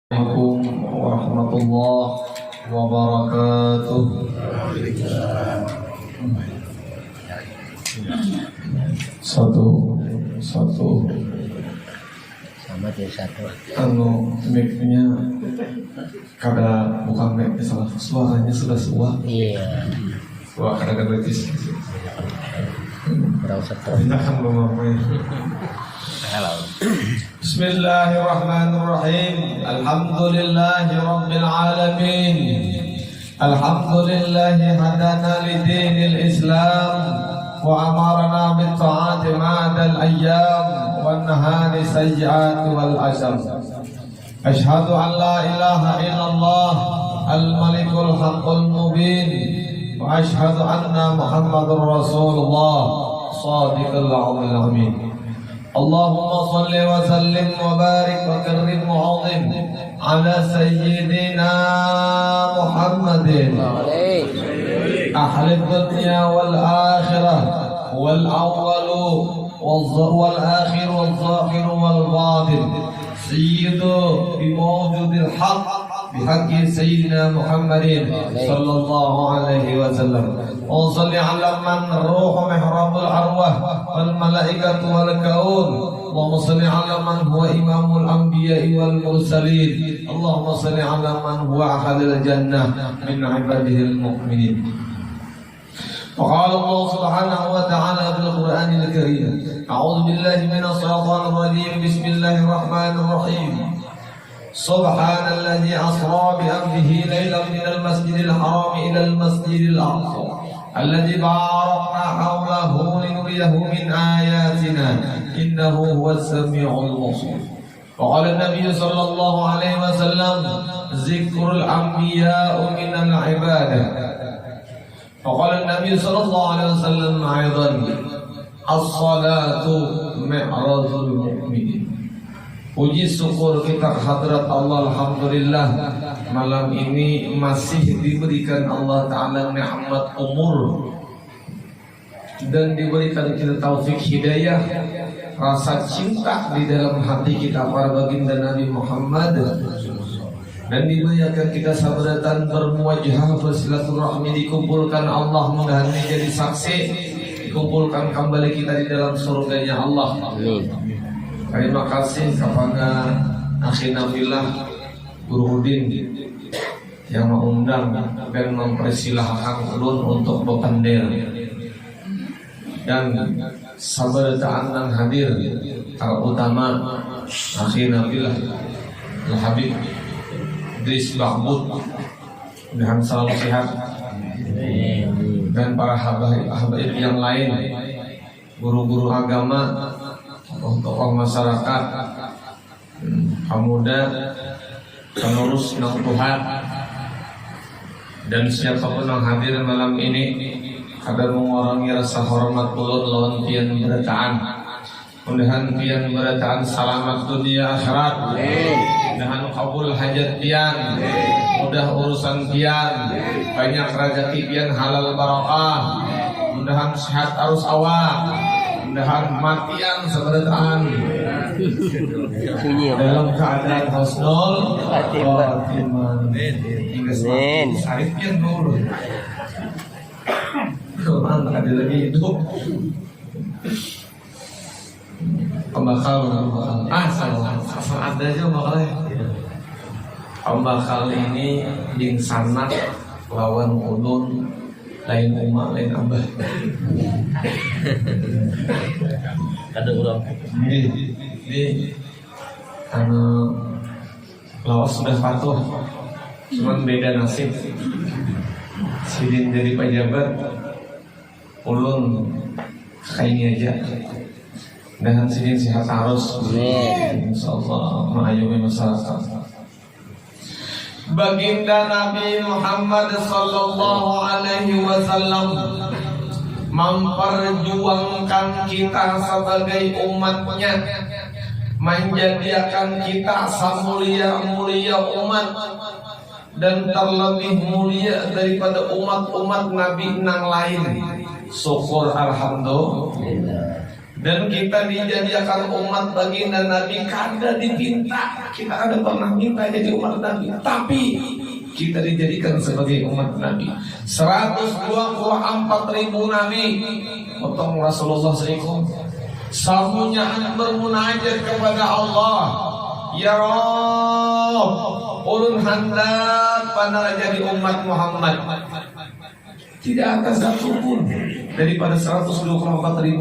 Assalamualaikum warahmatullahi wabarakatuh. Satu sama dia satu. mic-nya kada bukan mic salah, suaranya sudah suah. Iya. Suara kada gratis. Berapa satu? Kita kan belum apa. Halo. Bismillahirrahmanirrahim. Alhamdulillahi rabbil alamin. Alhamdulillahi hadana lidinil Islam wa amarna bit ta'ati ma'dal ayyam wan nahani sayyi'ati wal asam. Ashhadu an la ilaha illallah al-malikul haqqul mubin wa ashhadu anna Muhammadur Rasulullah shadiqul amin. Allahumma salli wa sallim wa barik wa karrim wa azim ala sayyidina Muhammadin ahli dunya wal akhirah wal awwalu wal akhir wal zahir wal batin sayyidu bi mawjudil haqq بحق سيدنا محمد صلى الله عليه وسلم وصل على من روح محراب الأرواح والملائكة والكون اللهم صل على من هو إمام الأنبياء والمرسلين اللهم صل على من هو أحد الجنة من عباده المؤمنين وقال الله سبحانه وتعالى في القرآن الكريم أعوذ بالله من الشيطان الرجيم بسم الله الرحمن الرحيم سبحان الذي أسرى بأمره ليلا من المسجد الحرام إلى المسجد الأقصى الذي باركنا حوله لنريه من آياتنا إنه هو السميع البصير وقال النبي صلى الله عليه وسلم ذكر الأنبياء من العبادة وقال النبي صلى الله عليه وسلم أيضا الصلاة معراج المؤمنين. Puji syukur kita kehadrat Allah, alhamdulillah malam ini masih diberikan Allah Ta'ala nikmat umur dan diberikan kita taufik hidayah, rasa cinta di dalam hati kita para baginda Nabi Muhammad, dan diberikan kita sabaratan bermuajahah bersilaturahmi, dikumpulkan Allah mudah-mudahan menjadi saksi, dikumpulkan kembali kita di dalam surganya Allah. Terima kasih kepada akhina fillah Guru Udin yang mengundang dan mempersilahkan ulun untuk berpendel, dan sabaratan dan hadir terutama akhina fillah Al-Habib Idris Mahmud, mudah-mudahan selalu sehat, dan para habaib yang lain, guru-guru agama, tokoh masyarakat, pemuda, penerus Nang Tuhan, dan siapapun yang hadir malam ini agar mengurangi rasa hormat ulun lawan pian berataan. Mudah-mudahan pian berataan selamat dunia akhirat, mudah-mudahan kabul hajat pian, mudah urusan pian, banyak rezeki pian halal barakah, mudah-mudahan sehat arus awak, mudah-mudahan matian seberataan dalam keadaan husnul khotimah. Hingga sarifnya dulu. Quran ada lagi hidup. Pembakal asal ada aja makalnya. Pembakal ini ding sanad lawan ulun, lain umat lain abah. Ada orang Di karena lawas sudah patuh, cuman beda nasib. Sidin jadi pejabat, ulun kaini aja. Dan sidin sehat harus, insyaallah mengayomi masyarakat. Baginda Nabi Muhammad sallallahu alaihi wasallam memperjuangkan kita sebagai umatnya, menjadikan kita semulia-mulia umat, dan terlebih mulia daripada umat-umat Nabi yang lain. Syukur alhamdulillah. Dan kita dijadikan umat baginda Nabi kada dipinta. Kita ada pernah minta jadi umat Nabi, tapi kita dijadikan sebagai umat Nabi. 124.000 Nabi potong Rasulullah SAW. Samunya bermunajat kepada Allah, ya Rabb, ulun hendak pada jadi umat Muhammad. Tidak ada satupun daripada 124.000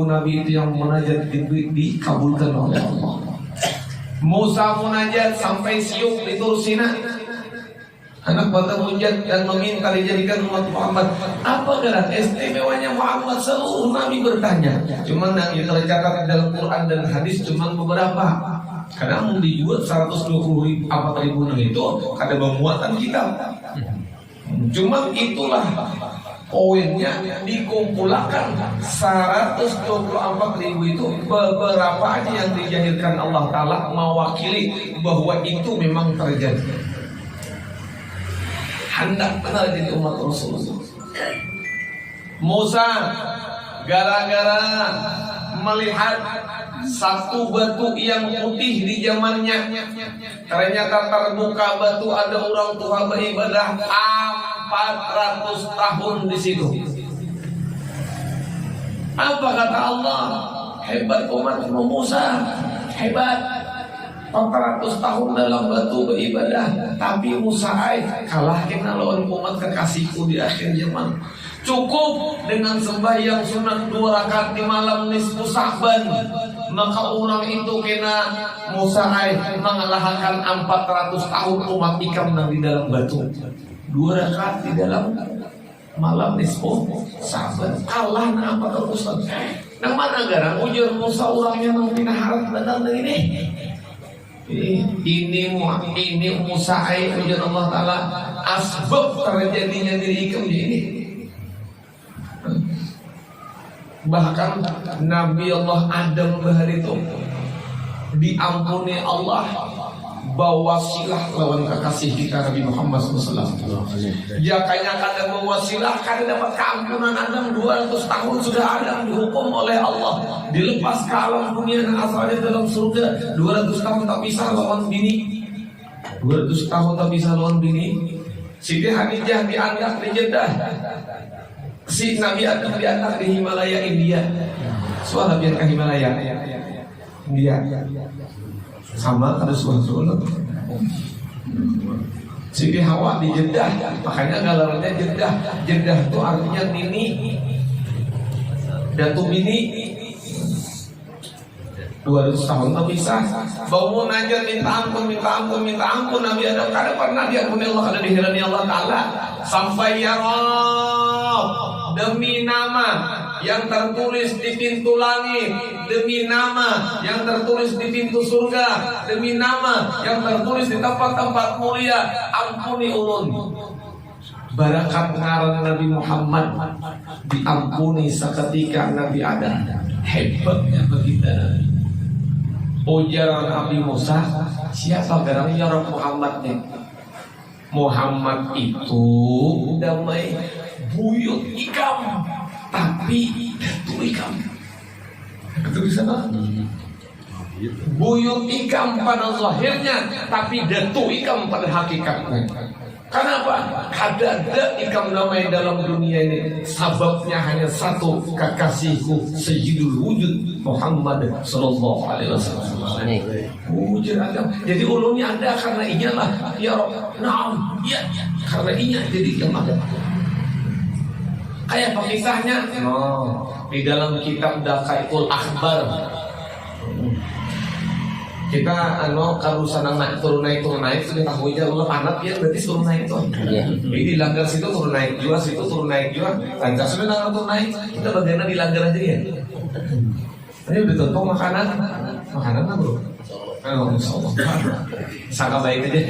Nabi itu yang munajat dikabulkan oleh Allah. Musa munajat sampai siuk di Tur Sina, anak bata hujat dan meminta dijadikan umat Muhammad. Apa gerak istimewanya Muhammad? Seluruh Nabi bertanya. Cuman yang tercatat dalam Quran dan hadis cuman beberapa. Kadang dibuat 124.000 itu ada memuatan kitab. Cuman itulah poinnya, dikumpulkan 124.000 itu beberapa aja yang dijahirkan Allah Ta'ala mewakili bahwa itu memang terjadi. Hendak benar jadi umat Rasulullah. Musa gara-gara melihat satu batu yang putih di zamannya, ternyata terbuka batu, ada orang tua beribadah 400 tahun di situ. Apa kata Allah? Hebat umat Musa, hebat. 400 tahun dalam batu beribadah, tapi Musa kalahkan lawan umat kekasihku di akhir zaman. Cukup dengan sembahyang sunat 2 rakaat di malam nisfu Sa'ban, maka orang itu kena Musa mengalahkan 400 tahun umat ikam di dalam batu. 2 rakaat di dalam malam nisfu Sa'ban, kalah na 400 tahun. Nang mana garang ujar Musa orangnya nang pinaharap benar ini. Ini Musa ujar Allah Ta'ala asbab terjadinya diri ikam ini. Bahkan Nabi Allah Adam bahari itu diampuni Allah bawa silah lawan kekasih kita Nabi Muhammad SAW. Ya kayaknya kada bawa silah kada dapat keampunan Adam 200 tahun sudah Adam dihukum oleh Allah, dilepas ke alam dunia dan asalnya dalam surga. 200 tahun tak bisa lawan bini, 200 tahun tak bisa lawan bini. Siti Khadijah diangkat di Jeddah, si Nabi Adam diangkat di Himalaya India. Suara biar ke Himalaya India sama ada suara. Siti Hawa di Jeddah, makanya galarannya Jeddah. Jeddah itu artinya nini, datu bini. 200 tahun tak bisa. Bangun aja minta ampun Nabi Adam kada pernah diampuni Allah, kada dihirani Allah Ta'ala. Sampai ya Rabb, demi nama yang tertulis di pintu langit, demi nama yang tertulis di pintu surga, demi nama yang tertulis di tempat-tempat mulia, ampuni ulun. Barakat ngaran Nabi Muhammad diampuni seketika Nabi Adam. Hebatnya begitu. Ujar Nabi Musa, siapa garangnya orang Muhammadnya? Muhammad itu damai buyut ikam, tapi datu ikam. Itu bisa tak? Buyut ikam pada zahirnya, tapi datu ikam pada hakikatnya. Kenapa? Kada ada ikam damai dalam dunia ini. Sebabnya hanya satu, kekasihku Sayyidul Wujud Muhammad Sallallahu Alaihi Wasallam. Wujud Adam. Jadi ulunnya ada karena inyalah ya Rabb. Naam, ya, karena inya jadi yang ada. Kayak kisahnya di dalam kitab Daqaiqul Akhbar. Kita kalau sana naik turun naik sudah tahu aja Allah panat ya berarti turun naik tuh. Jadi langgar situ turun naik juga, situ turun naik juga. Lancar sudah turun naik, kita bagiannya di langgar aja ya. Ini udah tentu makanan lah bro. Insyaallah. Sangka baik aja.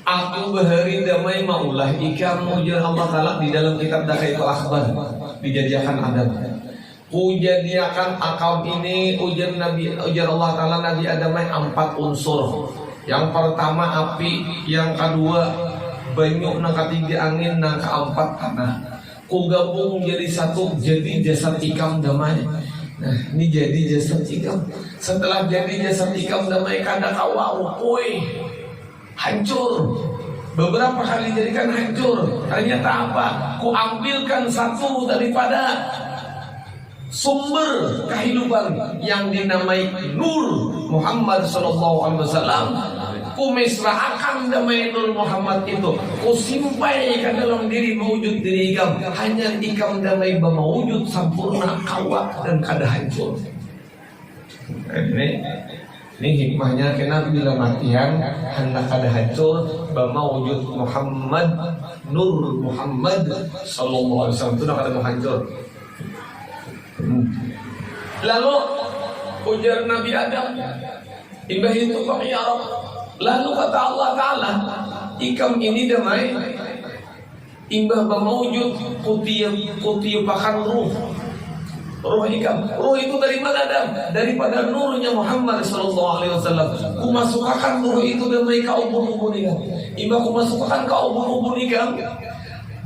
Aku bahari damai maulah ikam ujar Allah Ta'ala di dalam kitab Daqaiqul Akhbar dijadikan Adam. Ujadiakan akam ini ujar Allah Ta'ala Nabi Adam 4 unsur. Yang pertama api, yang kedua banyu, yang ketiga angin, yang keempat tanah. ku gabung jadi satu, jadi jasad ikam damai. Nah, ini jadi jasad ikam. Setelah jadi jasad ikam damai kada kawa woi hancur. Beberapa kali jadikan hancur. Ternyata apa? Ku ambilkan satu daripada sumber kehidupan yang dinamai Nur Muhammad sallallahu alaihi wasallam. Ku mesraakan damai Nur Muhammad itu, ku simpai ke dalam diri mewujud diri ikam. Hanya ikam damai bermewujud sempurna kawa dan kada hancur. Ini hikmahnya kenapa bila matian hendak kada hancur bermewujud Muhammad Nur Muhammad sallallahu alaihi wasallam itu nak kada hancur. Lalu ujar Nabi Adam, imbah itu kok ya Rabb. Lalu kata Allah Ta'ala, ikam ini damai imbah bermewujud kutiupakan ruh ikam. Ruh itu dari mana Adam? Daripada nurnya Muhammad sallallahu alaihi wasallam. Ku masukkan ruh itu damai ka ubun-ubun ikam. Imbah ku masukkan ka ubun-ubun ikam,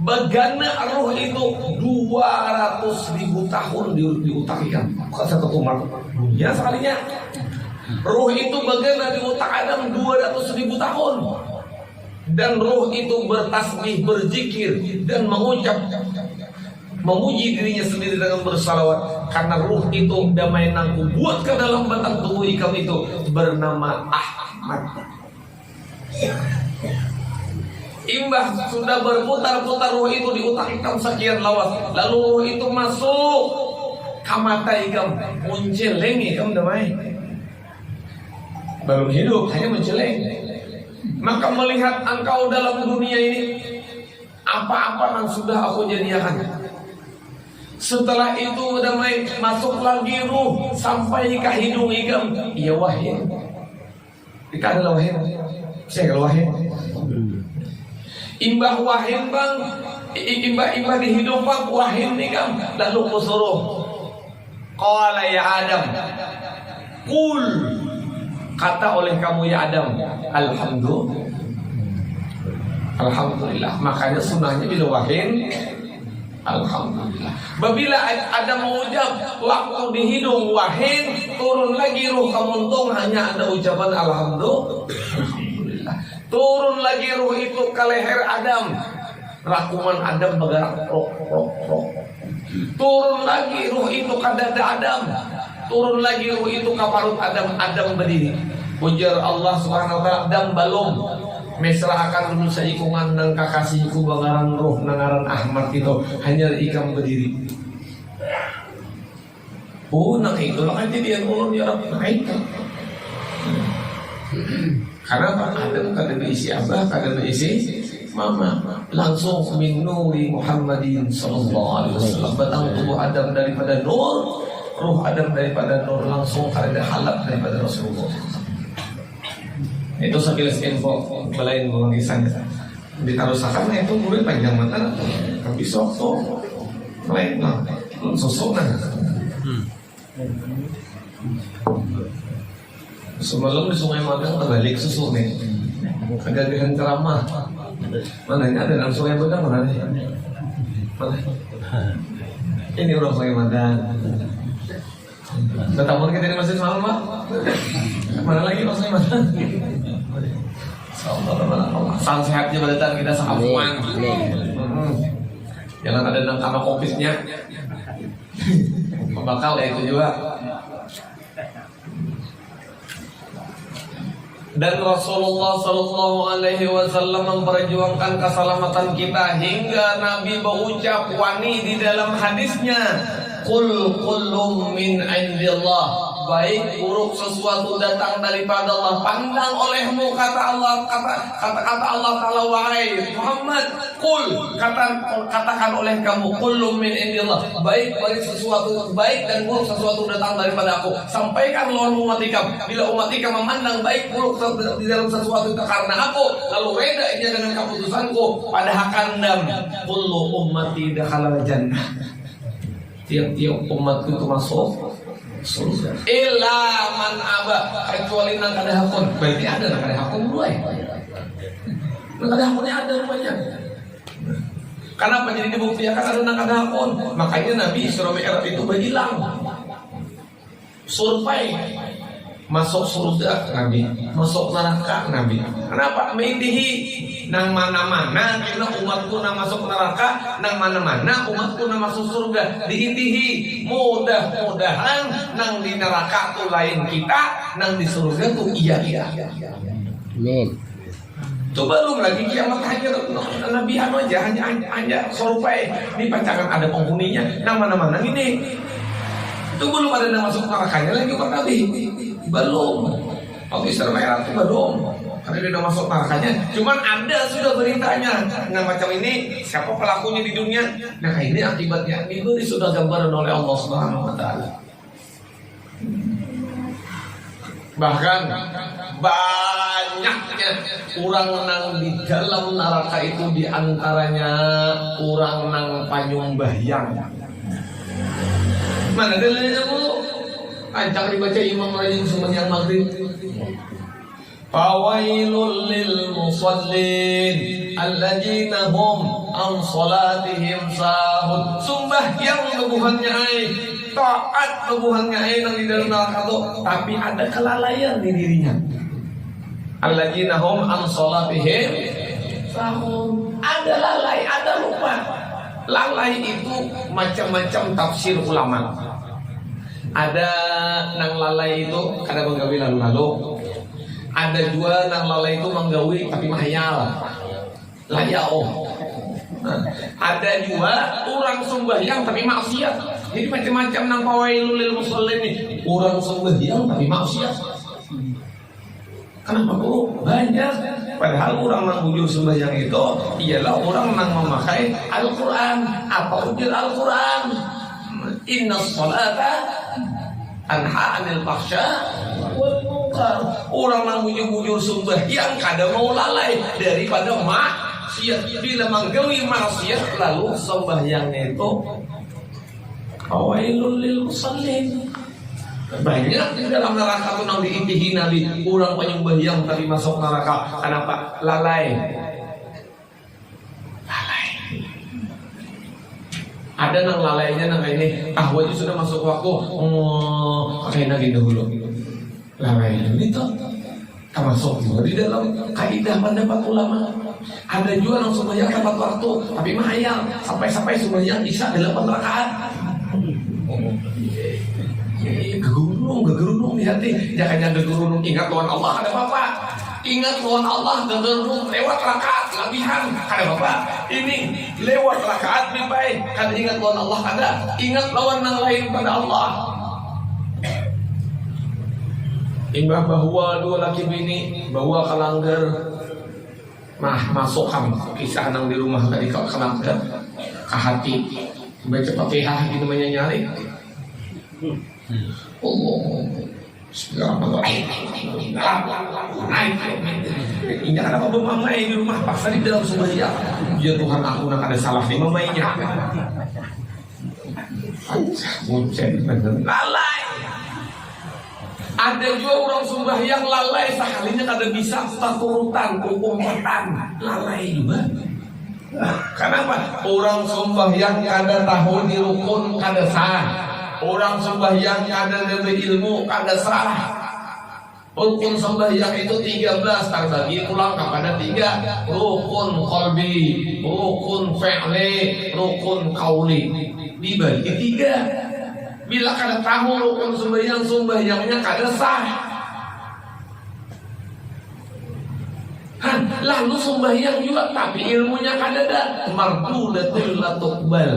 bagana ruh itu 200.000 tahun di utak ikam. Bukan satu umat. Ya sekalinya. Ruh itu bagana di otak Adam 200.000 tahun. Dan ruh itu bertasbih, berzikir dan mengucap, memuji dirinya sendiri dengan bersalawat. Karena ruh itu damai nangku buat ke dalam batang tubuh ikam itu bernama Ahmad. Imbah sudah berputar-putar ruh itu di otak ikam sekian lawas, lalu ruh itu masuk ke mata ikam, munceleng ikam damai. Belum hidup, hanya menceleng. Maka melihat engkau dalam dunia ini, apa-apa yang sudah aku jadikan. Setelah itu udah main masuk lagi ruh sampai ke hidung ikam. Iya wahid. Ika adalah wahid. Saya kalau wahid. Imbah wahid bang, imbah di hidung bang wahid ikam. Lalu kusuruh. Qala ya Adam, kul. Kata oleh kamu ya Adam, Alhamdulillah. Makanya sunnahnya bila wahid, Alhamdulillah. Bila Adam mengucap waktu di hidung wahid, turun lagi ruh kemuntung hanya ada ucapan Alhamdulillah. Turun lagi ruh itu ke leher Adam, rakuman Adam bergerak rok. Turun lagi ruh itu ke dada Adam. Turun lagi ruh itu ke parut Adam berdiri. Ujar Allah Subhanahu wa taala, Adam balum mesra akan dulu saikungan dan kakasihku bangaran ruh nangaran Ahmad itu hanya ikam berdiri. Oh nak itu lah aja dia ulun ya Rabb naik. Karena Pak Adam kada berisi abah, kada berisi mama, langsung min nuri Muhammadin sallallahu alaihi wasallam. Batang tubuh Adam daripada nur, ruh Adam daripada nur, langsung ada halak daripada Rasulullah. Itu sekilas info belain mengisahnya. Ditarusakan itu murid panjang mata, tapi sok lain lah, sosok nah. Semalam di Sungai Madang terbalik susu nih, kegagahan ceramah. Mana ini ada dalam Sungai Madang mana nih? Mana? Ini orang Sungai Madang. Ketemu kita di masjid malam Pak. Mana lagi Pak Sungai Madang? Salam sehat jabatan kita sahabat. Jangan ada nama COVID-nya. Bakal ya itu juga. Dan Rasulullah Sallallahu Alaihi Wasallam memperjuangkan keselamatan kita hingga Nabi berucap wani di dalam hadisnya, Qul kullum min indillah, baik buruk sesuatu datang daripada Allah. Pandang olehmu, kata Allah, kata Allah Ta'ala, wahai Muhammad, Qul, katakan oleh kamu, kullum min indillah, baik sesuatu, baik dan buruk sesuatu datang daripada aku. Sampaikan lawan umat ikam. Bila umat ikam memandang baik buruk di dalam sesuatu itu karena aku, lalu reda ia dengan keputusanku, pada hakandam kullu ummati dakhala jannah, tiap-tiap umatku itu masuk surga. Illa man aba, kecuali nang kada hakun. Berarti ada nang kada hakun dua ya. Nang kada hakunnya ada rupanya. Kenapa jadi dibuktikan ada nakadakon? Makanya Nabi Isra Mi'raj itu berhilang. Survei masuk surga Nabi, masuk neraka Nabi. Kenapa? Meintihi nang mana-mana kita umatku nang masuk neraka, nang mana-mana umatku nang masuk surga. Diintihi mudah-mudahan nang di neraka tuh lain kita, nang di surga tuh iya. Amin. Coba lu lagi kiamat hanya Nabi aja hanya survei di pancangan ada penghuninya, nang mana-mana ini. Itu belum ada yang masuk nerakanya lagi Pak Nabi. Belum. Waktu Isra Mi'raj itu belum. Karena dia udah masuk nerakanya. Cuman ada sudah beritanya. Nah macam ini siapa pelakunya di dunia? Nah ini akibatnya diberi sudah gambaran oleh Allah Subhanahu Wa Taala. Bahkan banyaknya orang nang di dalam neraka itu diantaranya orang nang panyumbahyang. Mana dalilnya bu? Ancak dibaca Imam Rajin sembahyang maghrib. Fawailul lil musallin alladzina hum an salatihim sahun. Sembahyang lebuhannya ai, taat lebuhannya ai nang di dalam neraka itu, tapi ada kelalaian di dirinya. Alladzina hum an salatihim sahun. Ada lalai, ada lupa. Lalai itu macam-macam tafsir ulama. Ada nang lalai itu kada menggawi lalu-lalu. Ada juga nang lalai itu menggawi tapi mahayal. Layao. Ada juga orang sembahyang tapi maksiat. Jadi macam-macam nang fawailul lil musallin ini. Orang sembahyang tapi maksiat. Kenapa bu? Banyak. Padahal orang nang bujur sembahyang itu ialah orang nang memakai Al-Quran. Apa ujar Al-Quran? Inna salata anha anil fahsya wal munkar. Orang nang bujur sembahyang kada mau lalai daripada maksiat. Bila menggawi maksiat lalu sembahyangnya itu fawailul lil musallin. Banyak di dalam neraka itu nang diintihi Nabi orang penyembahyang tapi masuk neraka. Kenapa? Lalai. Ada nang lalainya nang ini wajib sudah masuk waktu kayak lagi dahulu. Lalai itu termasuk juga di dalam kaidah pendapat ulama. Ada juga nang sembahyang tepat waktu tapi mahayal sampai sembahyang isya 8 rakaat. Gegerunung di hati. Jangan gegerunung ingat lawan Allah ada apa? Ingat lawan Allah gegerunung lewat rakaat lebihan ada apa? Ini lewat rakaat lebih baik. Kada ingat lawan Allah kada. Ingat lawan yang lain pada Allah. Imbah bahwa dua laki bini bawa kalanggar masuk kisah nang di rumah tadi kalanggar ke hati baca Fatihah gitu nyari. Allah Bismillahirrahmanirrahim. Ini ada apa mamai di rumah paksa di dalam sembahyang. Ya Tuhan aku nak ada salah nih mamainya. Lalai. Ada juga orang sembahyang lalai sekalinya kada bisa taturutan umpatan lalai juga. Kenapa? Orang sembahyang kada tahu di rukun kada sah. Orang sembahyang kada lebih ilmu kada sah. Rukun sembahyang itu 13 terbagi pulang kepada 3 rukun qalbi, rukun fi'li, rukun qauli. Dibagi 3. Bila kada tahu rukun sembahyangnya kada sah. Lalu sembahyang juga tapi ilmunya kada ada. Mardudatul la tuqbal.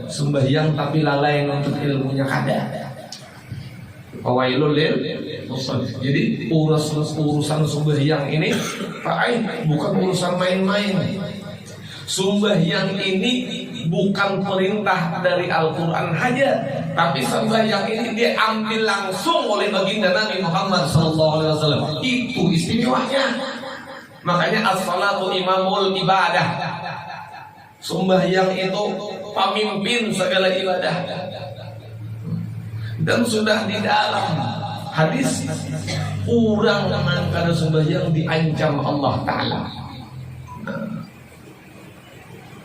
Sembahyang tapi lalai untuk ilmunya kada. Fawailul lil musallin. Jadi urusan sembahyang ini bukan urusan main-main. Sembahyang ini bukan perintah dari Al-Quran saja, tapi sembahyang ini diambil langsung oleh baginda Nabi Muhammad SAW. Itu istimewanya. Makanya as-salatu imamul ibadah. Sembahyang itu pemimpin segala ibadah. Dan sudah di dalam hadis orang yang kada sembahyang diancam Allah Ta'ala.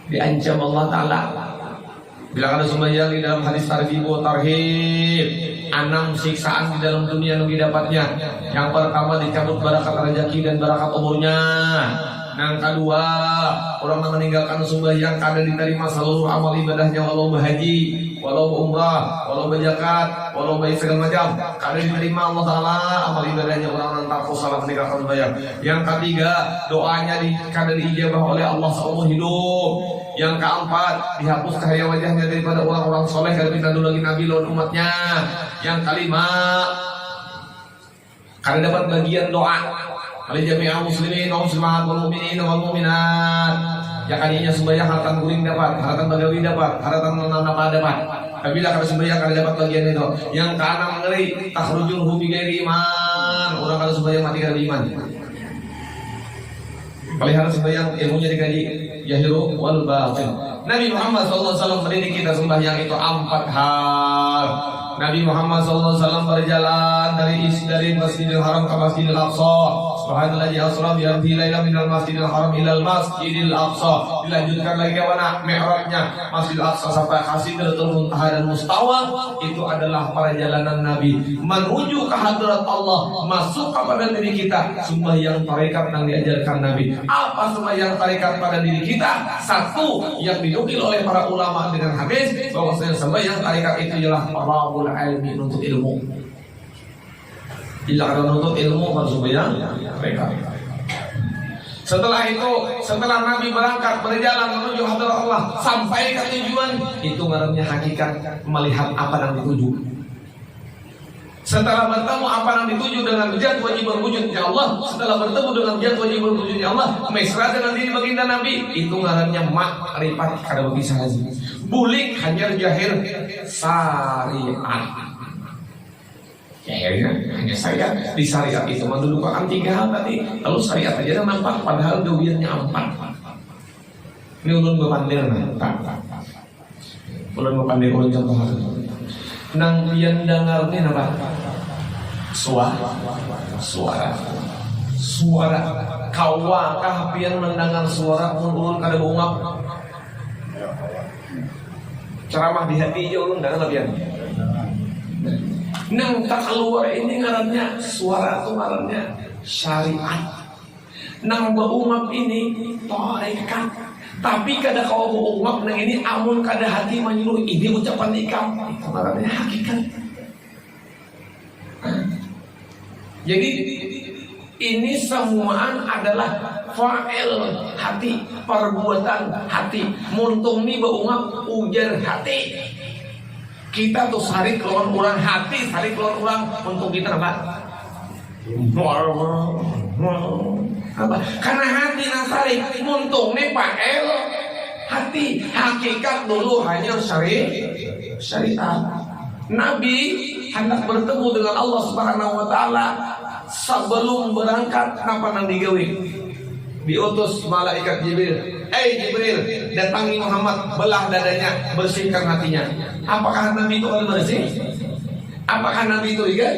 diancam Allah Ta'ala. Bila ada sembahyang di dalam hadis targhib wa tarhib, 6 siksaan di dalam dunia yang didapatnya. Yang pertama dicabut barakat rezeki dan barakat umurnya. Yang kedua, orang yang meninggalkan sembahyang kada diterima seluruh amal ibadahnya, walau berhaji, walau umrah, walau berzakat, walau baik segala macam, kada diterima Allah Ta'ala amal ibadahnya orang yang tak salah meninggalkan sembahyang. Yang ketiga, doanya kada diijabah oleh Allah seumur hidup. Yang keempat, dihapus cahaya wajahnya daripada orang-orang soleh dari pindah lagi Nabi lawan umatnya. Yang kelima, kada dapat bagian doa oleh jami'ah muslimin wa muslimat wal mu'minin wal mu'minat. Ya kalinya sembahyang haratan guring dapat, haratan bagawi dapat, haratan nama dapat. Apabila kada sembahyang kada dapat bagian itu. Yang keenam ngeri, takhrujul hu bi ghairi iman. Orang kada sembahyang mati kada iman. Pelihara sembahyang ilmunya dikaji yahiru wal batin. Nabi Muhammad SAW mendidik kita sembahyang itu 4 hal. Nabi Muhammad SAW berjalan dari Masjidil Haram ke Masjidil Aqsa. Subhanallah asra bi abdi laila minal Masjidil Haram ilal Masjidil Aqsa. Dilanjutkan lagi mana mi'rajnya Masjidil Aqsa sampai Sidratul Muntaha dan Mustawa. Itu adalah perjalanan Nabi menuju ke hadrat Allah, masuk kepada diri kita. Sembahyang tarekat yang diajarkan Nabi. Apa sembahyang tarekat pada diri kita? Satu yang dinukil oleh para ulama dengan hadis bahwasanya sembahyang tarekat itu ialah talabul ilmi, untuk ilmu. Bila ada menuntut ilmu harus sembahyang tarekat. Setelah itu, setelah Nabi berangkat berjalan menuju hadrat Allah sampai ke tujuan, itu ngarannya hakikat melihat apa yang dituju. Setelah bertemu apa yang dituju dengan zat wajib berwujudnya Allah, setelah bertemu dengan zat wajib berwujudnya Allah, mesra dengan diri baginda Nabi, itu ngarannya makrifat kada bisa haji. Bulik hajar jahir syariat. Jahirnya hanya syariat. Di syariat itu mendudukan 3 hal tadi. Kalau syariat aja nampak, padahal gawiannya 4. Ini ulun bepandir ulun bepandir ulun contoh hal. Nang pian dengar ni apa? Suara. Kawakah pian mendengar suara ulun kada bungap. Ceramah di hati aja ulun dengar pian. Nang tak keluar ini ngarannya suara itu ngarannya syariat. Nang beungap ini tarekat. Tapi kada kau beungap nang ini amun kada hati menyuruh ini ucapan ikam. Itu ngarannya hakikat. Jadi ini semuaan adalah fa'il hati, perbuatan hati. Muntung ni beungap ujar hati. Kita tuh sari keluar orang hati, sari keluar orang untuk kita apa? Apa? Karena hati nasari muntung nih fa'il hati. Hakikat dulu hanya syariat. Nabi hendak bertemu dengan Allah Subhanahu wa taala sebelum berangkat napa nang digawe? Diutus malaikat Jibril. Jibril, datangi Muhammad, belah dadanya, bersihkan hatinya. Apakah Nabi itu akan bersih? Apakah Nabi itu ligat?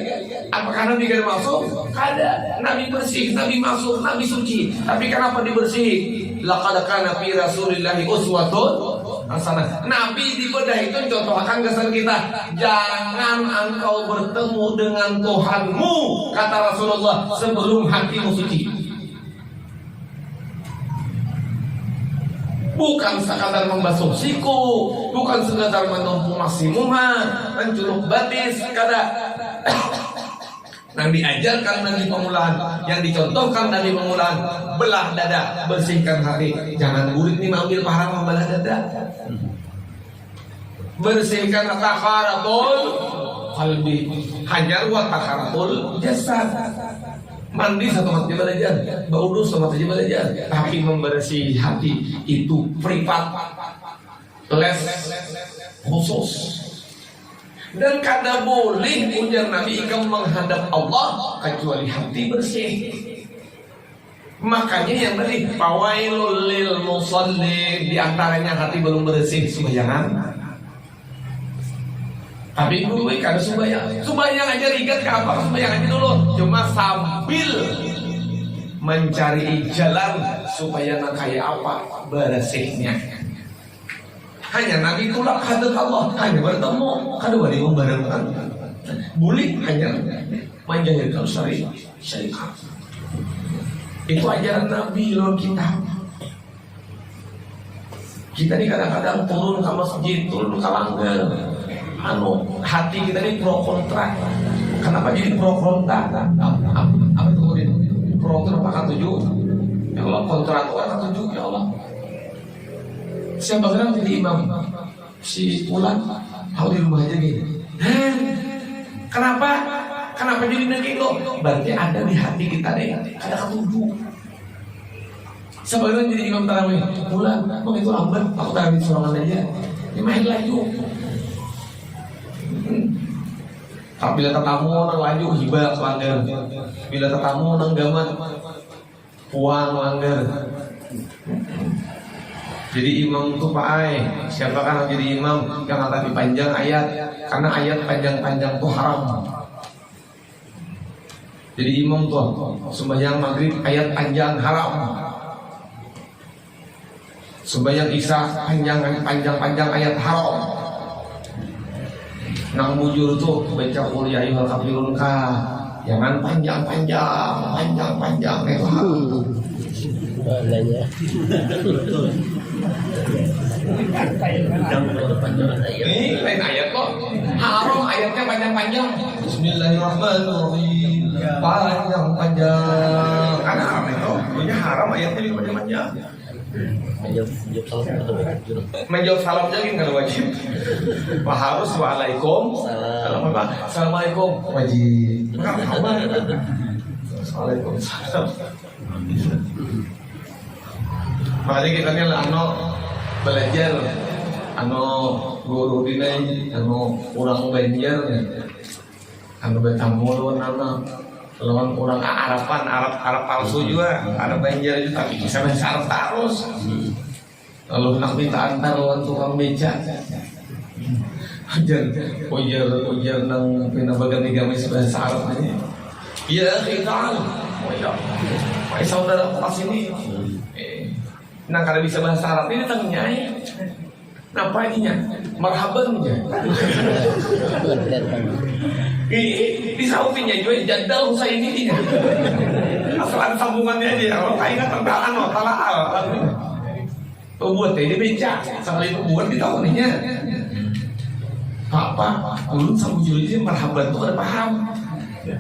Apakah Nabi kada masuk? Kada. Nabi bersih, Nabi masuk, Nabi suci. Tapi kenapa dibersihi? Laqad kana fi Rasulillahi uswatun hasanah. Nabi di bedah itu contohkan kesan kita. Jangan engkau bertemu dengan Tuhanmu, kata Rasulullah, sebelum hatimu suci. Bukan sekadar membasuh siku, bukan sekadar menumpuk maksimuma, menculuk batis, kada. Yang diajarkan dari pemulaan, yang dicontohkan dari pemulaan, belah dada, bersihkan hati. Jangan burik nih mengambil pahala membelah dada. Bersihkan takharatul qalbi, hajar wa takharatul jasad. Mandi satu mati belajar, baudus satu mati belajar, tapi membersih hati itu privat, les khusus. Dan kada boleh ujar Nabi ikam menghadap Allah kecuali hati bersih. Makanya yang tadi fawailul lil musalli, di antaranya hati belum bersih sembayangan. Tapi dulu kada sembahyang aja rigat ke apa? Sembahyang aja dulu, cuma sambil mencari jalan supaya nak kayak apa bersihnya. hanya Nabi tulak hadat Allah, hanya bertemu kedua di membarengkan. Boleh hanya menjahilkan syariat. Itu ajaran Nabi loh kita. Kita ini kadang-kadang turun ke masjid, turun ke langgar. Hati kita ini pro kontra. Kenapa jadi pro kontra? Apa itu? Pro kontra apa tujuh? Ya Allah, kontra itu apa tujuh? Ya Allah. Siapa sekarang jadi imam? Si Ulan, tahu di rumah aja gini. Kenapa? Kenapa jadi begitu? Berarti ada di hati kita deh. Ada ketujuh. Sebagian jadi imam tarawih, Ulan, itu lambat, aku tarawih sorangan aja. Ini main laju. Tapi bila tetamu nang laju hibah langgar. Bila tetamu nang gamat puang langgar. Jadi imam itu Pak Ai, siapa kan jadi imam yang tadi panjang ayat, karena ayat panjang-panjang itu haram. Jadi imam tuh sembahyang maghrib ayat panjang haram. Sembahyang isya panjang ayat haram. Nang bujur tuh baca qul ya ayyuhal kafirun jangan panjang Balanya. Ini lain ayat kok. Haram ayatnya panjang-panjang. Bismillahirrahmanirrahim. Panjang-panjang. Karena haram itu. Punya haram ayatnya juga panjang-panjang. Menjawab salam aja kan wajib. Wah harus waalaikumsalam. Assalamualaikum wajib. Waalaikumsalam. Makanya kita kan belajar guru dinai orang Banjar bertamu lawan orang Arab palsu juga, Arab Banjar itu tapi bisa bahasa Arab terus. Lalu nak minta antar lawan tukang beca. Ujar nang pinabagan tiga bahasa Arab aja. Ya kita, Pak saudara pas ini. Nah kalau bisa bahasa Arab ini tanya, apa ininya? Marhaban aja. Di sautinya juga jadal usai ini. Asalan sambungannya aja. Kalau kayak tentang talaal. Buat ini beca, sekali buat di tahunnya. Apa? Ulun sambung juli marhaban itu ada paham.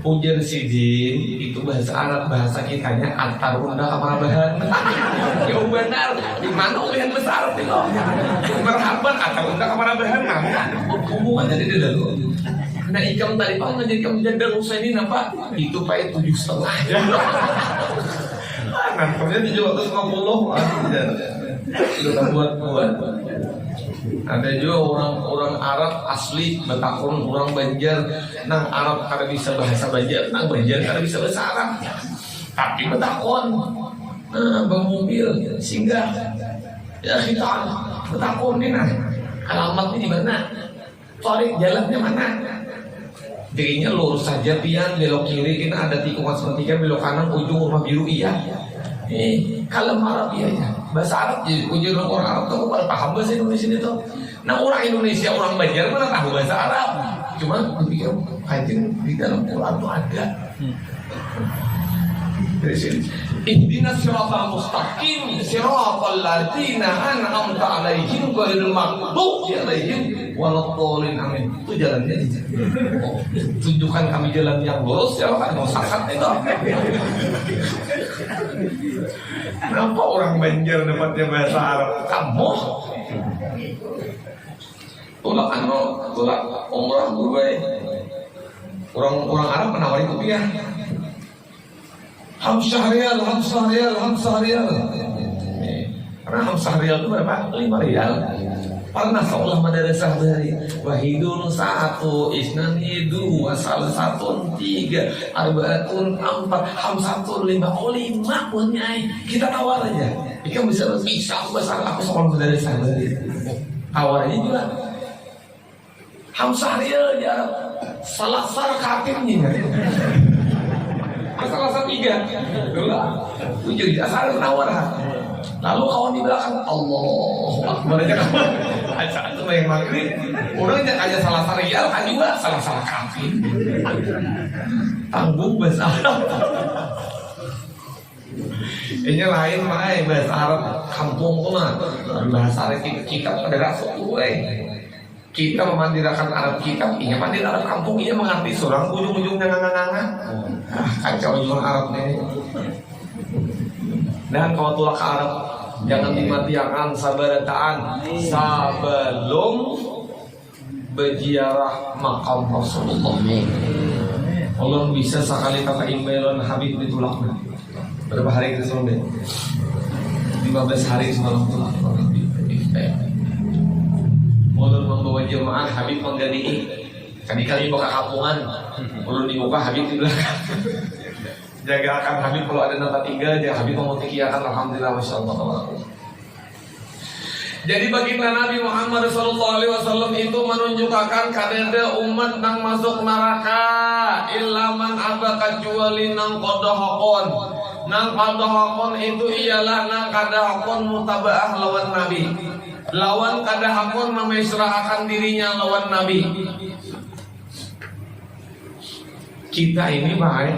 Ujar sidin itu bahasa Arab, bahasa kitanya antar unda kamarabahan. Ya benar, di mana ulian bahasa Arab itu? Marhaban antar unda kamarabahan mana? Hubungannya di dalam. Nah ikam tadi pak ngajak kamu jadal Husainin apa? Itu pak 7,5. Nah ternyata 750. Sudah buat. Ada juga orang Arab asli Betakun, orang Banjar. Nang Arab kada bisa bahasa Banjar, nang Banjar kada bisa bahasa Arab. Tapi Betakun, bang mobil singgah. Ya kita Betakun nih nah, alamatnya di mana? Tarik jalannya mana? Dirinya lurus saja pian, belok kiri kita ada tikungan sepertiga, belok kanan ujung rumah biru iya. Kalau Arab iya ya, bahasa Arab jadi ujung orang Arab tuh paham bahasa Indonesia itu. Nah orang Indonesia, orang Banjar mana tahu bahasa Arab? Cuma berpikir hajin di dalam Quran itu ada. Dari sini. Ihdinas siratal mustaqim siratal ladzina an'amta 'alaihim ghairil maghdubi 'alaihim waladdallin amin. Itu jalannya. Tunjukkan kami jalan yang lurus ya kan mau sesat itu. Kenapa orang Banjar dapatnya bahasa Arab? Kamu tolak umrah Dubai. Orang Arab menawari kopiah. Hamsah rial. Karena hamsah rial itu berapa? 5 rial. Pernah seolah madrasah dari wahidun 1, isnani 2, salah 1, 3, arbaatun 4, hamsatun 5. Oh 5 punya. Kita tawar aja. Ikan bisa bahasa aku sekolah madrasah dari. Tawar aja juga. Hamsah rial ya. Salah katibnya. Asal tiga. Ujung asal nawar. Lalu kawan di belakang Allah Akbar aja kawan. Aja itu yang maghrib. Orang aja salah rial kan juga salah kafir. Tanggung bahasa Arab. Ini lain mai bahasa Arab kampung tuh mah. Bahasa Arab kita pada rasul tuh kita memandirakan Arab kitab, iya mandir Arab kampung, iya mengerti seorang ujung-ujungnya nganga-nganga. Kacau juga Arab nih. Dan kalau tulak ke Arab, jangan dimatiakan sabarataan sebelum berziarah makam Rasulullah. Allah bisa sekali kata imbalan Habib ditulaknya. Berapa hari itu sebelumnya? 15 hari semalam tulak. Ulun membawa jemaah Habib menggadii. Kali-kali buka kampungan, ulun dibuka Habib di belakang. Jaga akan Habib kalau ada nota 3, jaga Habib mau tikiakan. Alhamdulillah, masya Allah. Jadi baginda Nabi Muhammad SAW itu menunjukkan kadeda umat nang masuk neraka ilaman aba kecuali nang kodahokon. Nang kodahokon itu ialah nang kadahokon mutabaah lawan Nabi. Lawan kadahakun memisrahkan dirinya lawan Nabi. Kita ini baik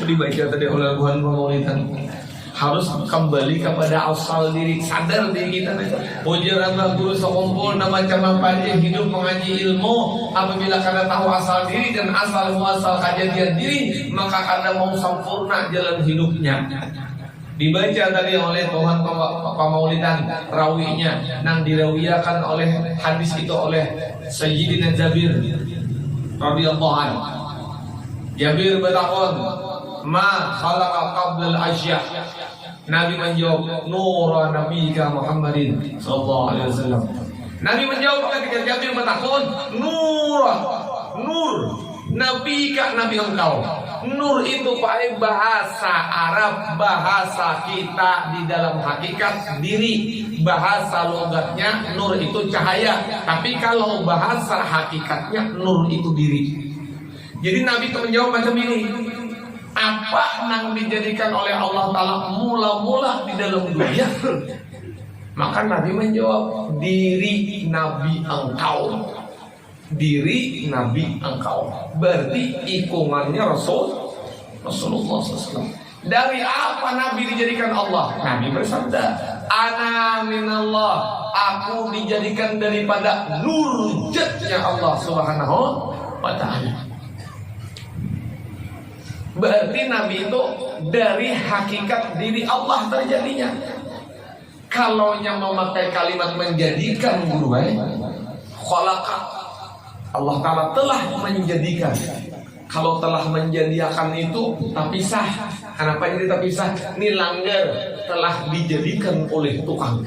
dibaca tadi oleh Tuhan Pemaulidan harus kembali kepada asal diri, sadar diri kita. Ujar anak guru sekumpul nama macam apa hidup mengaji ilmu. Apabila kada tahu asal diri dan asal muasal kejadian diri, maka kada mau sempurna jalan hidupnya. Dibaca tadi oleh Tuhan Pemaulidan rawinya nang dirawiyakan oleh hadis itu oleh Sayyidina Jabir radhiyallahu anhu. Jabir bertakon, "Ma khalaqa qabla al-asya?" Nabi menjawab, "Nur nabiyika Muhammadin sallallahu alaihi wasallam." Nabi menjawab ketika Jabir bertakon, "Nur nabiyika nabi engkau." Nur itu pakai bahasa Arab, bahasa kita di dalam hakikat diri. Bahasa logatnya nur itu cahaya, tapi kalau bahasa hakikatnya nur itu diri. Jadi Nabi itu menjawab macam ini, apa yang dijadikan oleh Allah Ta'ala mula-mula di dalam dunia? Maka Nabi menjawab, diri Nabi engkau. Diri Nabi engkau. Berarti ikungannya Rasulullah SAW. Dari apa Nabi dijadikan Allah? Nabi bersabda, "Ana minallah." Aku dijadikan daripada nur zatnya Allah Subhanahu wa ta'ala. Berarti Nabi itu dari hakikat diri Allah terjadinya. Kalau yang memakai kalimat menjadikan guru khalaqa, Allah Ta'ala telah menjadikan. Kalau telah menjadikan itu terpisah. Kenapa jadi terpisah? Ini langgar telah dijadikan oleh tukang.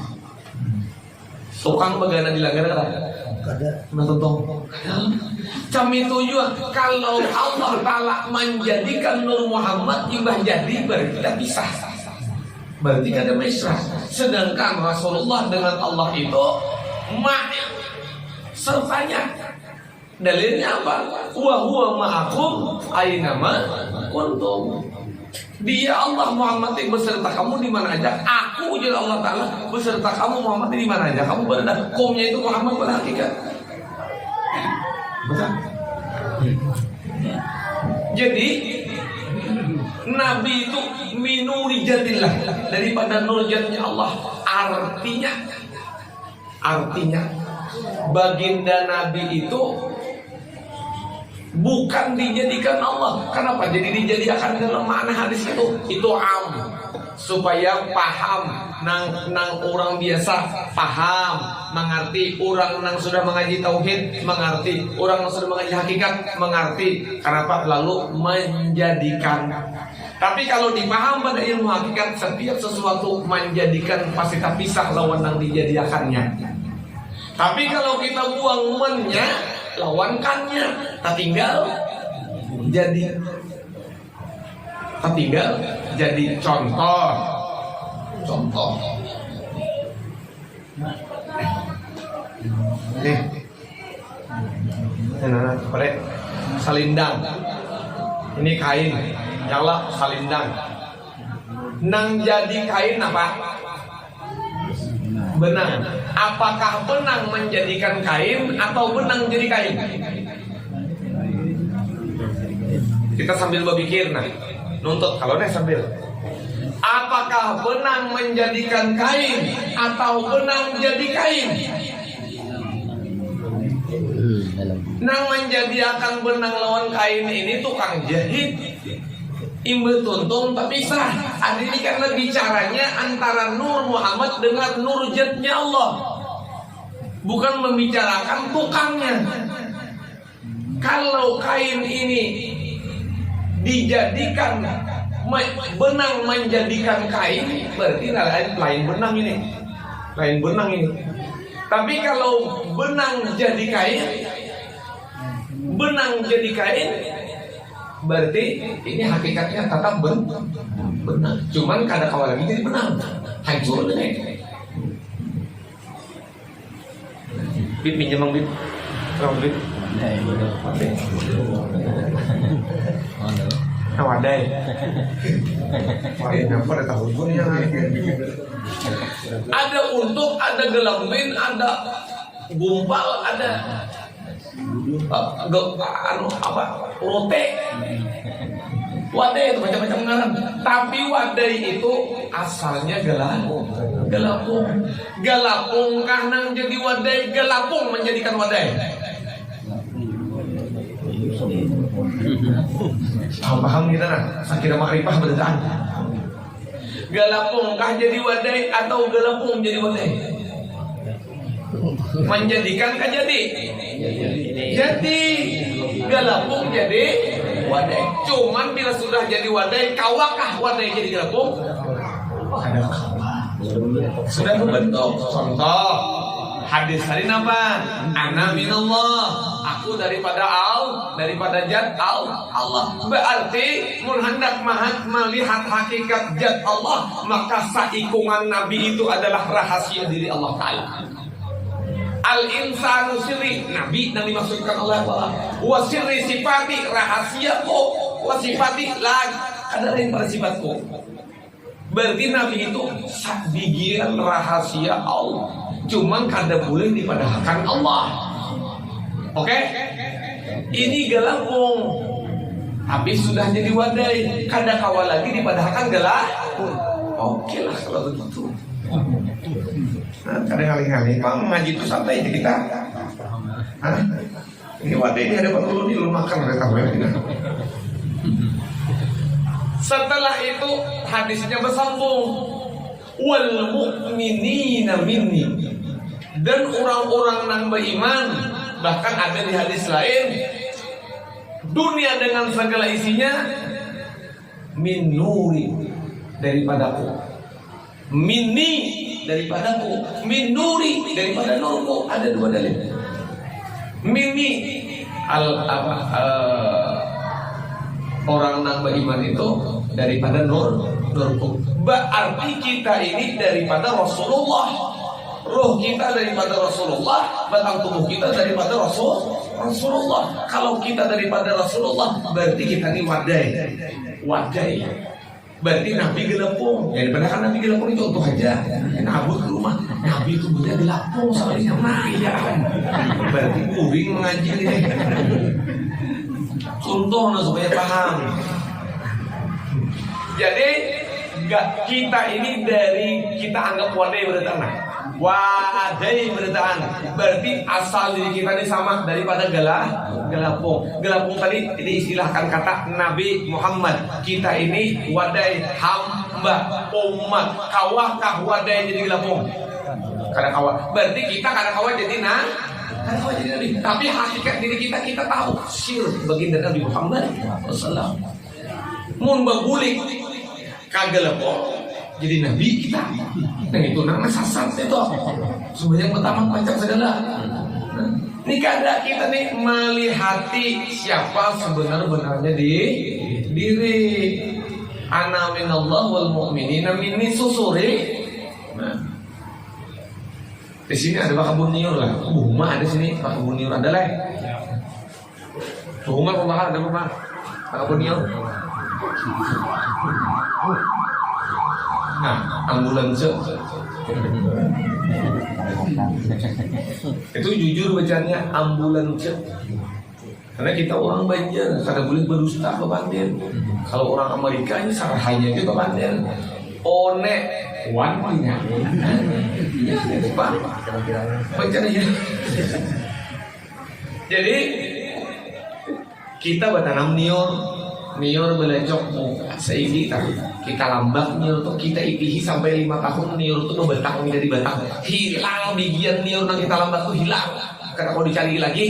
Tukang bagaimana dilanggar kan? Mentonton. Kami tujuan kalau Allah Ta'ala menjadikan Nur Muhammad juga jadi berarti terpisah. Berarti ada mesra. Sedangkan Rasulullah dengan Allah itu sertanya. Dalilnya apa? Wa huwa ma'akum aina ma kuntum. Dia Allah Muhammad beserta kamu di mana aja. Aku juga Allah Ta'ala beserta kamu Muhammad di mana aja. Kamu berada. Kumnya itu Muhammad pada hakikat. Betul? Jadi Nabi itu minuri jatillah, daripada nur jatnya Allah. Artinya baginda Nabi itu bukan dijadikan Allah. Kenapa? Jadi dijadikan dalam makna hadis itu supaya paham nang orang biasa paham, mengerti. Orang nang sudah mengaji tauhid mengerti, orang yang sudah mengaji hakikat mengerti. Kenapa? Lalu menjadikan. Tapi kalau dipaham pada ilmu hakikat, setiap sesuatu menjadikan pasti terpisah lawan nang dijadikannya. Tapi kalau kita buang mennya, lawankannya, tertinggal jadi contoh. Nih, boleh selindang. Ini kain nyala salindang. Nang jadi kain apa? Benang. Apakah benang menjadikan kain atau benang jadi kain? Kita sambil berpikir, nah, nuntut kalau nih sambil. Apakah benang menjadikan kain atau benang jadi kain? Nang menjadikan benang lawan kain ini tukang jahit. Imbe tuntung tapi sah. Hari ini karena bicaranya antara Nur Muhammad dengan Nur Jatnya Allah, bukan membicarakan tukangnya. Kalau kain ini dijadikan benang menjadikan kain, berarti lain benang ini, lain benang ini. Tapi kalau benang jadi kain, benang jadi kain, berarti ini hakikatnya tetap benang. Cuman kada kawal lagi jadi benang, hancur deh. Bib minjem bang bib, kalau bib. Wadai. Ada untuk, ada gelambin, ada gumpal, ada rote. Wadai itu macam-macam ngaran. Tapi wadai itu asalnya gelapung. Gelapung karena jadi wadai, gelapung menjadikan wadai. Paham kita nah, sakira makrifah berdaan. Gelapung kah jadi wadai atau gelapung jadi wadai? Menjadikan kah jadi? Jadi gelapung jadi wadai. Cuman bila sudah jadi wadai, kawakah wadai jadi gelapung? Ada kawah. Sudah membentuk. Contoh hadis hari apa? Ana minallah, aku daripada Zat Allah. Berarti mun hendak melihat hakikat Zat Allah, maka saikungan Nabi itu adalah rahasia diri Allah Ta'ala. Al-insanu sirri, Nabi yang dimaksudkan oleh Allah. Wa sirri sifati, rahasiaku. Wa sifati lag, ada lain pada sifatku. Berarti Nabi itu bagian rahasia Allah. Cuman kada boleh dipadahkan Allah. Oke? Ini gelapung, tapi sudah jadi wadai. Kada kawal lagi dipadahkan gelapung. Oke lah kalau begitu. Nah, kada kali-kali bang ngaji itu sampai aja kita. Hah? Ini wadai ini ada perlu dilumakan oleh tahu ya. Setelah itu hadisnya bersambung. Wal mu'minina minni, dan orang-orang yang beriman, bahkan ada di hadis lain, dunia dengan segala isinya min nuri, daripadaku, minni daripadaku, min nuri daripada nurku. Ada dua dalil. Minni orang yang beriman itu daripada nurku. Berarti kita ini daripada Rasulullah. Roh kita daripada Rasulullah, batang tubuh kita daripada Rasulullah. Kalau kita daripada Rasulullah, berarti kita ini wadai. Berarti Nabi gelapung. Ya daripada kan Nabi gelapung itu contoh aja. Nabi ke rumah, Nabi itu bener gelapung sama dia ya kan. Berarti kuring mengaji ini. Contoh supaya paham. Jadi kita ini kita anggap wadai berdatangan. Wadai berdatangan berarti asal diri kita ini sama daripada gelapung. Gelapung tadi diistilahkan kata Nabi Muhammad. Kita ini wadai, hamba, umat. Kawakah wadai jadi gelapung? Kada kawah. Berarti kita kada kawah jadi Nabi. Tapi hakikat diri kita tahu. Sir baginda Nabi Muhammad sallallahu. Mun bagulik kagelapung jadi Nabi kita. Dan itu nama sasar itu. Sebenarnya pertama macam segala. Ini kada kita nih melihati siapa sebenarnya diri. Ana minallah wal mu'minina minni susuri. Nah, di sini ada bakabun niur lah. Buma ada sini bakabun niur ada lah. Bunga rumah ada rumah bakabun niur. Nah, ambulans itu jujur bacanya ambulans. Karena kita orang Banjar, kada boleh berdusta ke Banjar. Kalau orang Amerika ini sarahnya juga Banjar. One wan punya. Bacanya ya. Jadi kita bertanam nior belecok seigi kita lambak nior tuh kita ipihi sampai 5 tahun nior tuh ngebatang jadi batang hilang bagian nior yang kita lambak tuh hilang. Karena kalau dicari lagi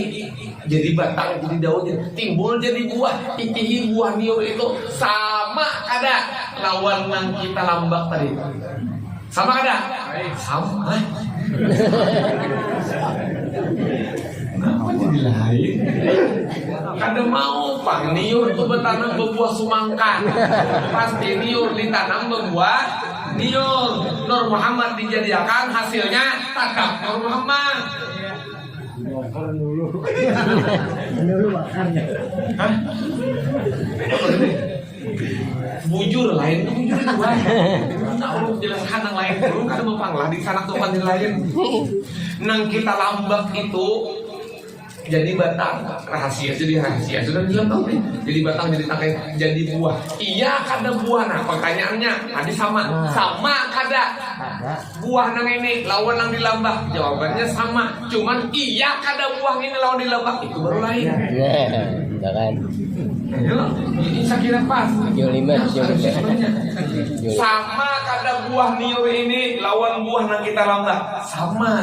jadi batang jadi daun timbul jadi buah ipihi buah nior itu sama kada lawan yang kita lambak tadi sama kada sama. Kenapa jadi lain? Kada mau pang niur itu bertanam berbuah sumangka. Pasti niur ditanam berbuah niur. Nur Muhammad dijadikan hasilnya takap Nur Muhammad. Dulu makannya. Hah? Bujur lain tuh bujur dua. Nah, lu jelaskan yang lain dulu kan mau panglah di sana tuh kan lain. Nang kita lambak itu jadi batang rahasia sudah bilang tau nih jadi batang jadi tangkai jadi buah iya kada buah. Nah pertanyaannya tadi sama kada buah nang ini lawan nang dilambak jawabannya sama cuman iya kada buah ini lawan dilambak itu baru lain Jangan. Ini saya kira pas sama kada buah niur ini lawan buah nang kita lambak sama.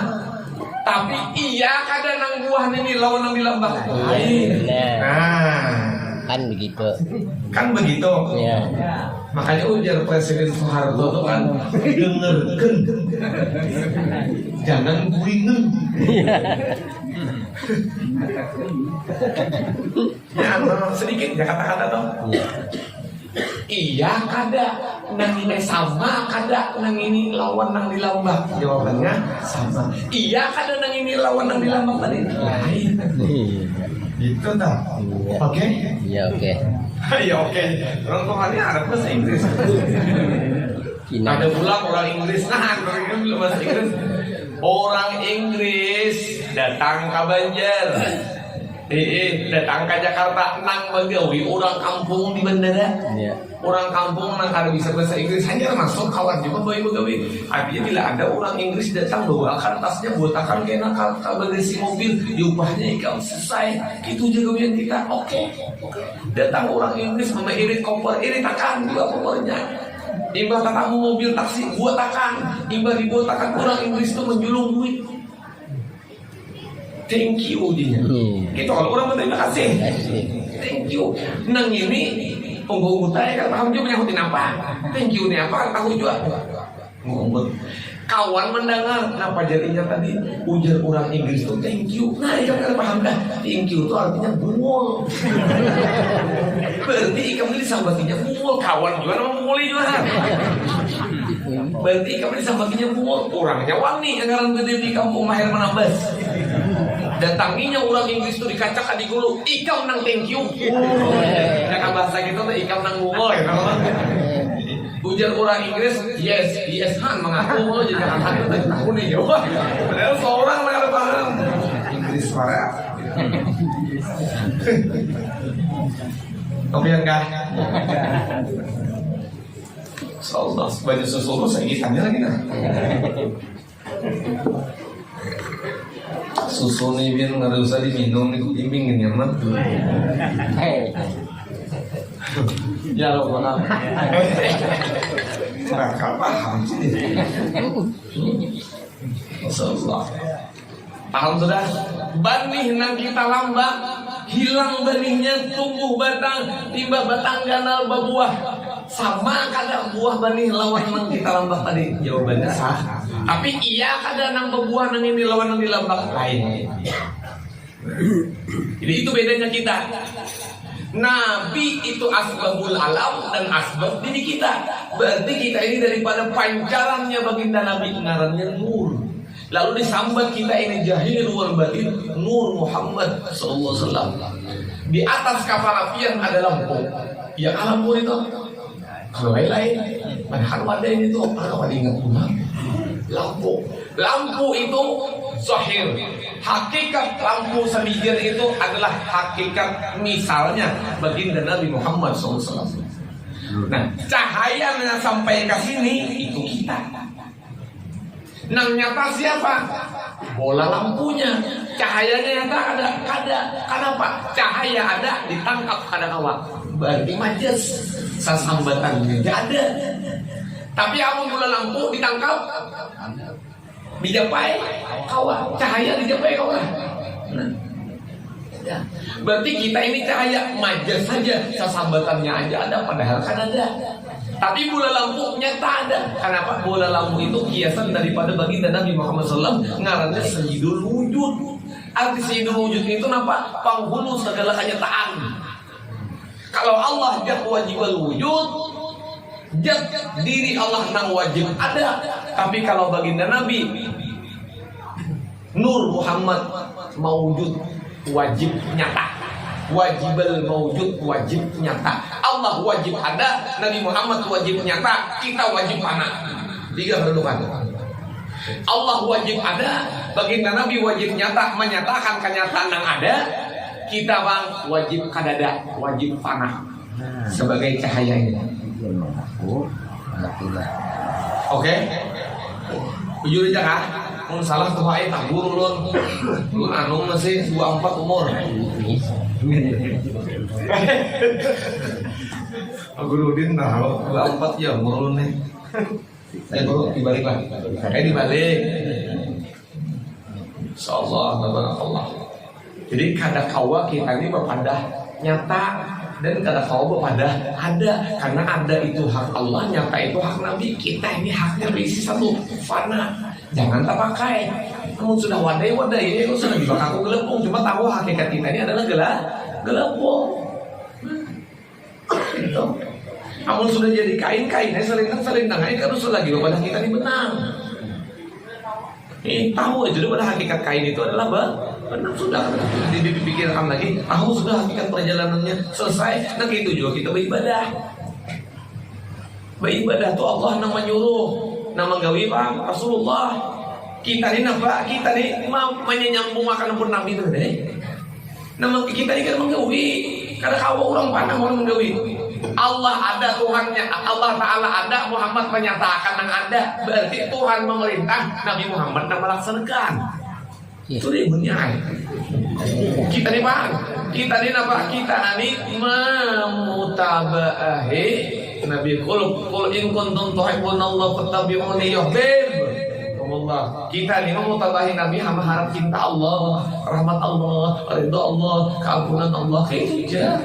Tapi iya kada nang buah ini lawan nang dilambak lain. Kan begitu. Ya. Makanya ujar Presiden Soeharto itu kan dengarkan, jangan guingen. Ya sedikit ya kata-kata tuh. Iya kada nang ini sama kada nang ini lawan nang dilambak jawabannya sama. Iya kada nang ini lawan nang dilambak tadi lain. Gitu tak? Oke? Iya oke. Ya oke. Orang tuhannya ada bahasa Inggris. Ada pula orang Inggris orang Inggris belum bahasa Inggris. Orang Inggris datang ke Banjar. Datang ke Jakarta nang bagawi orang kampung di bandara. Iya. Orang kampung nang kada bisa bahasa Inggris hanya masuk kawan juga bagawi. Artinya bila ada orang Inggris datang bawa kertasnya buat akan kena bagasi mobil diupahnya ikan selesai. Itu juga yang kita oke. Datang orang Inggris irit koper irit akan juga kopernya. Imbah tatamu mobil taksi buat akan. Imbah dibuat akan orang Inggris itu menjulung duit. Thank you dia. Gitu kalau orang berterima kasih. Thank you. Nang ini punggung saya kan paham juga menyahutin apa. Thank you ini apa tahu juga. Ngomong. Kawan mendengar kenapa jadinya tadi ujar orang Inggris itu thank you. Nah ikan kan paham dah. Thank you itu artinya bungul. Berarti ikan ini sambatinya bungul. Kawan juga nama bungul juga. Berarti ikan ini sambatinya bungul. Orangnya wani yang ngaran gede di kampung Mahir Menambas. Datanginya orang Inggris itu dikacak di gulu ikam nang thank you. Jangan bahasa gitu tuh ikam nang bungul ya. Ujar orang Inggris yes han mengaku jadi jangan han itu tahu nih jawab. Padahal seorang mereka paham Inggris parah. Tapi enggak. Sallallahu baju susu saya tanya lagi nah. Susu nih biar nggak usah diminum nih bimbingin ya mah. Ya lo paham. Nah, paham sih. Sallallahu. Paham sudah? Banih nang kita lambak hilang benihnya tumbuh batang timbah batang ganal berbuah sama kada buah benih lawan nang kita lambak tadi jawabannya sah. Tapi iya kada nang berbuah nang ini lawan nang dilambak lain. Jadi itu bedanya kita. Nabi itu asbabul alam dan asbab diri kita. Berarti kita ini daripada pancarannya baginda Nabi ngarannya nur. Lalu disambat kita ini jahir wal batin Nur Muhammad sallallahu alaihi wasallam. Di atas kapal apian ada lampu. Ya lampu itu. Kalau lain, padahal wadah ini tuh apa ingat pulang? Lampu itu zahir. Hakikat lampu semijir itu adalah hakikat misalnya baginda Nabi Muhammad SAW. Nah, cahaya yang sampai ke sini itu kita. Nang nyata siapa? Bola lampunya. Cahayanya nyata ada. Kenapa? Cahaya ada ditangkap kada awak. Berarti majas sasambatannya tidak ada. Tapi amun bola lampu ditangkap dijapai kawan, cahaya dijapai kawan. Nah, ya. Berarti kita ini cahaya majas saja, sasambatannya aja ada, padahal kan ada. Tapi bola lampu nyata ada. Kenapa? Bola lampu itu kiasan daripada baginda Nabi Muhammad SAW, ngarannya sayyidul wujud. Arti sayyidul wujud itu apa? Penghulu segala kenyataan. Kalau Allah jat wajibul wujud, jat diri Allah nang wajib ada. Tapi kalau baginda Nabi Nur Muhammad mawujud wajib nyata. Wajibul mawujud wajib nyata. Allah wajib ada, Nabi Muhammad wajib nyata, kita wajib fana. 3 kedudukan. Allah wajib ada, baginda Nabi wajib nyata, menyatakan kenyataan yang ada. Kita bang wajib kadada, wajib fana sebagai cahayanya. Oke, jujur aja kah? Mun salah tuh ayat tabur ulun. Ulun anu masih 24 umur. Gurudin nah 24 ya umur ulun nih. Saya baru dibalik lah. Dibalik. Insyaallah tabarakallah. Jadi kada kawa kita ini berpandah nyata dan kada kawa berpandah ada, karena ada itu hak Allah, nyata itu hak Nabi. Kita ini haknya berisi satu fana. Jangan tak pakai. Kamu sudah wadai itu sudah dibakar aku gelepung. Cuma tahu hakikat kita ini adalah gelepung. Gitu. Kamu sudah jadi kainnya sering nangai terus lagi pada kita ini benang. Tahu aja pada hakikat kain itu adalah benar sudah dipikirkan lagi. Tahu sudah hakikat perjalanannya selesai. Nah itu juga kita beribadah. Beribadah tuh Allah yang menyuruh, nama gawi Pak Rasulullah. Kita ini apa? Kita ini menyambung makan pun Nabi itu deh. Nama kita ini kan menggawi. Karena kau orang pandang orang menggawi. Allah ada Tuhannya, Allah Ta'ala ada, Muhammad menyatakan yang ada. Berarti Tuhan memerintah, Nabi Muhammad yang melaksanakan. Itu dia benar. Kita nih Pak, kita nih apa? Kita ini memutabahi Nabi qul in kuntum tuhibbunallaha fattabi'uni yuhibbukum Allah. Kita nih memutabahi Nabi hamba harap cinta Allah, rahmat Allah, ridha Allah, keampunan Allah. Kayak itu aja.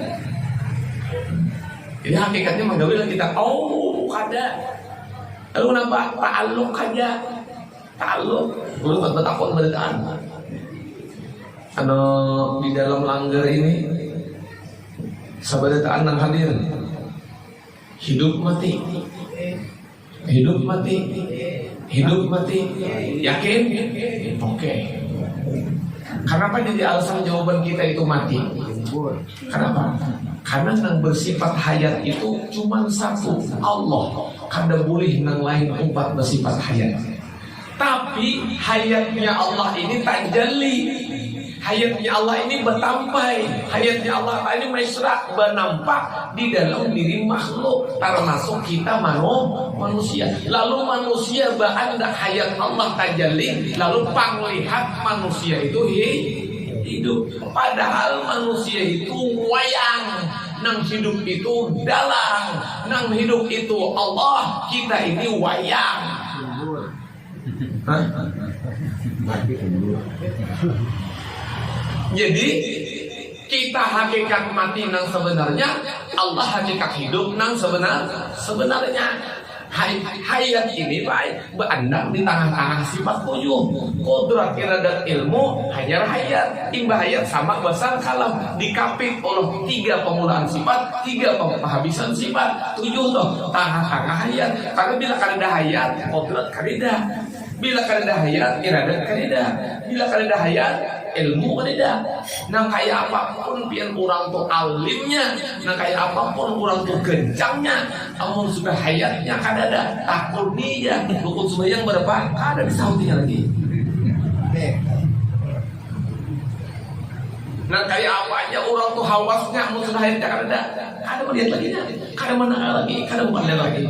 Jadi hakikatnya menggawilah kita ada. Lalu kenapa? Ta'alluq aja. Ta'alluq. Lalu bertakut berdaan. Di dalam langgar ini sabadataan yang hadir. Hidup mati. Hidup mati. Hidup mati. Yakin? Oke. Kenapa jadi alasan jawaban kita itu mati? Kenapa? Karena yang bersifat hayat itu cuma satu, Allah. Kada boleh yang lain umat bersifat hayat. Tapi hayatnya Allah ini tajalli. Hayatnya Allah ini bertampai. Hayatnya Allah ini mesra bernampak di dalam diri makhluk, termasuk kita manusia. Lalu manusia beranda hayat Allah tajalli, lalu panglihat manusia itu hidup. Padahal manusia itu wayang, nang hidup itu dalang, nang hidup itu Allah. Kita ini wayang. Jadi kita hakikat mati nang sebenarnya, Allah hakikat hidup nang sebenarnya. Hayat ini baik berandak di tengah-tengah sifat 7. Kodrat iradat ilmu hajar hayat. Imbah hayat sama besar kalam dikapit oleh 3 pemulaan sifat, 3 penghabisan sifat, 7 tuh tengah-tengah hayat. Karena bila kada hayat kodrat kada. Bila kada hayat, iradat kada. Bila kada hayat, ilmu kada. Nang kaya apapun pian orang tuh alimnya, nang kaya apapun orang tuh kencangnya, amun sudah hayatnya kada ada. Takut dia, rukun sembahyang berapa? Kada disautinya lagi. Nang kaya apanya orang tuh hawasnya, amun sudah hayatnya kada ada. Kada melihat lagi, kada menang lagi, kada bukan lagi.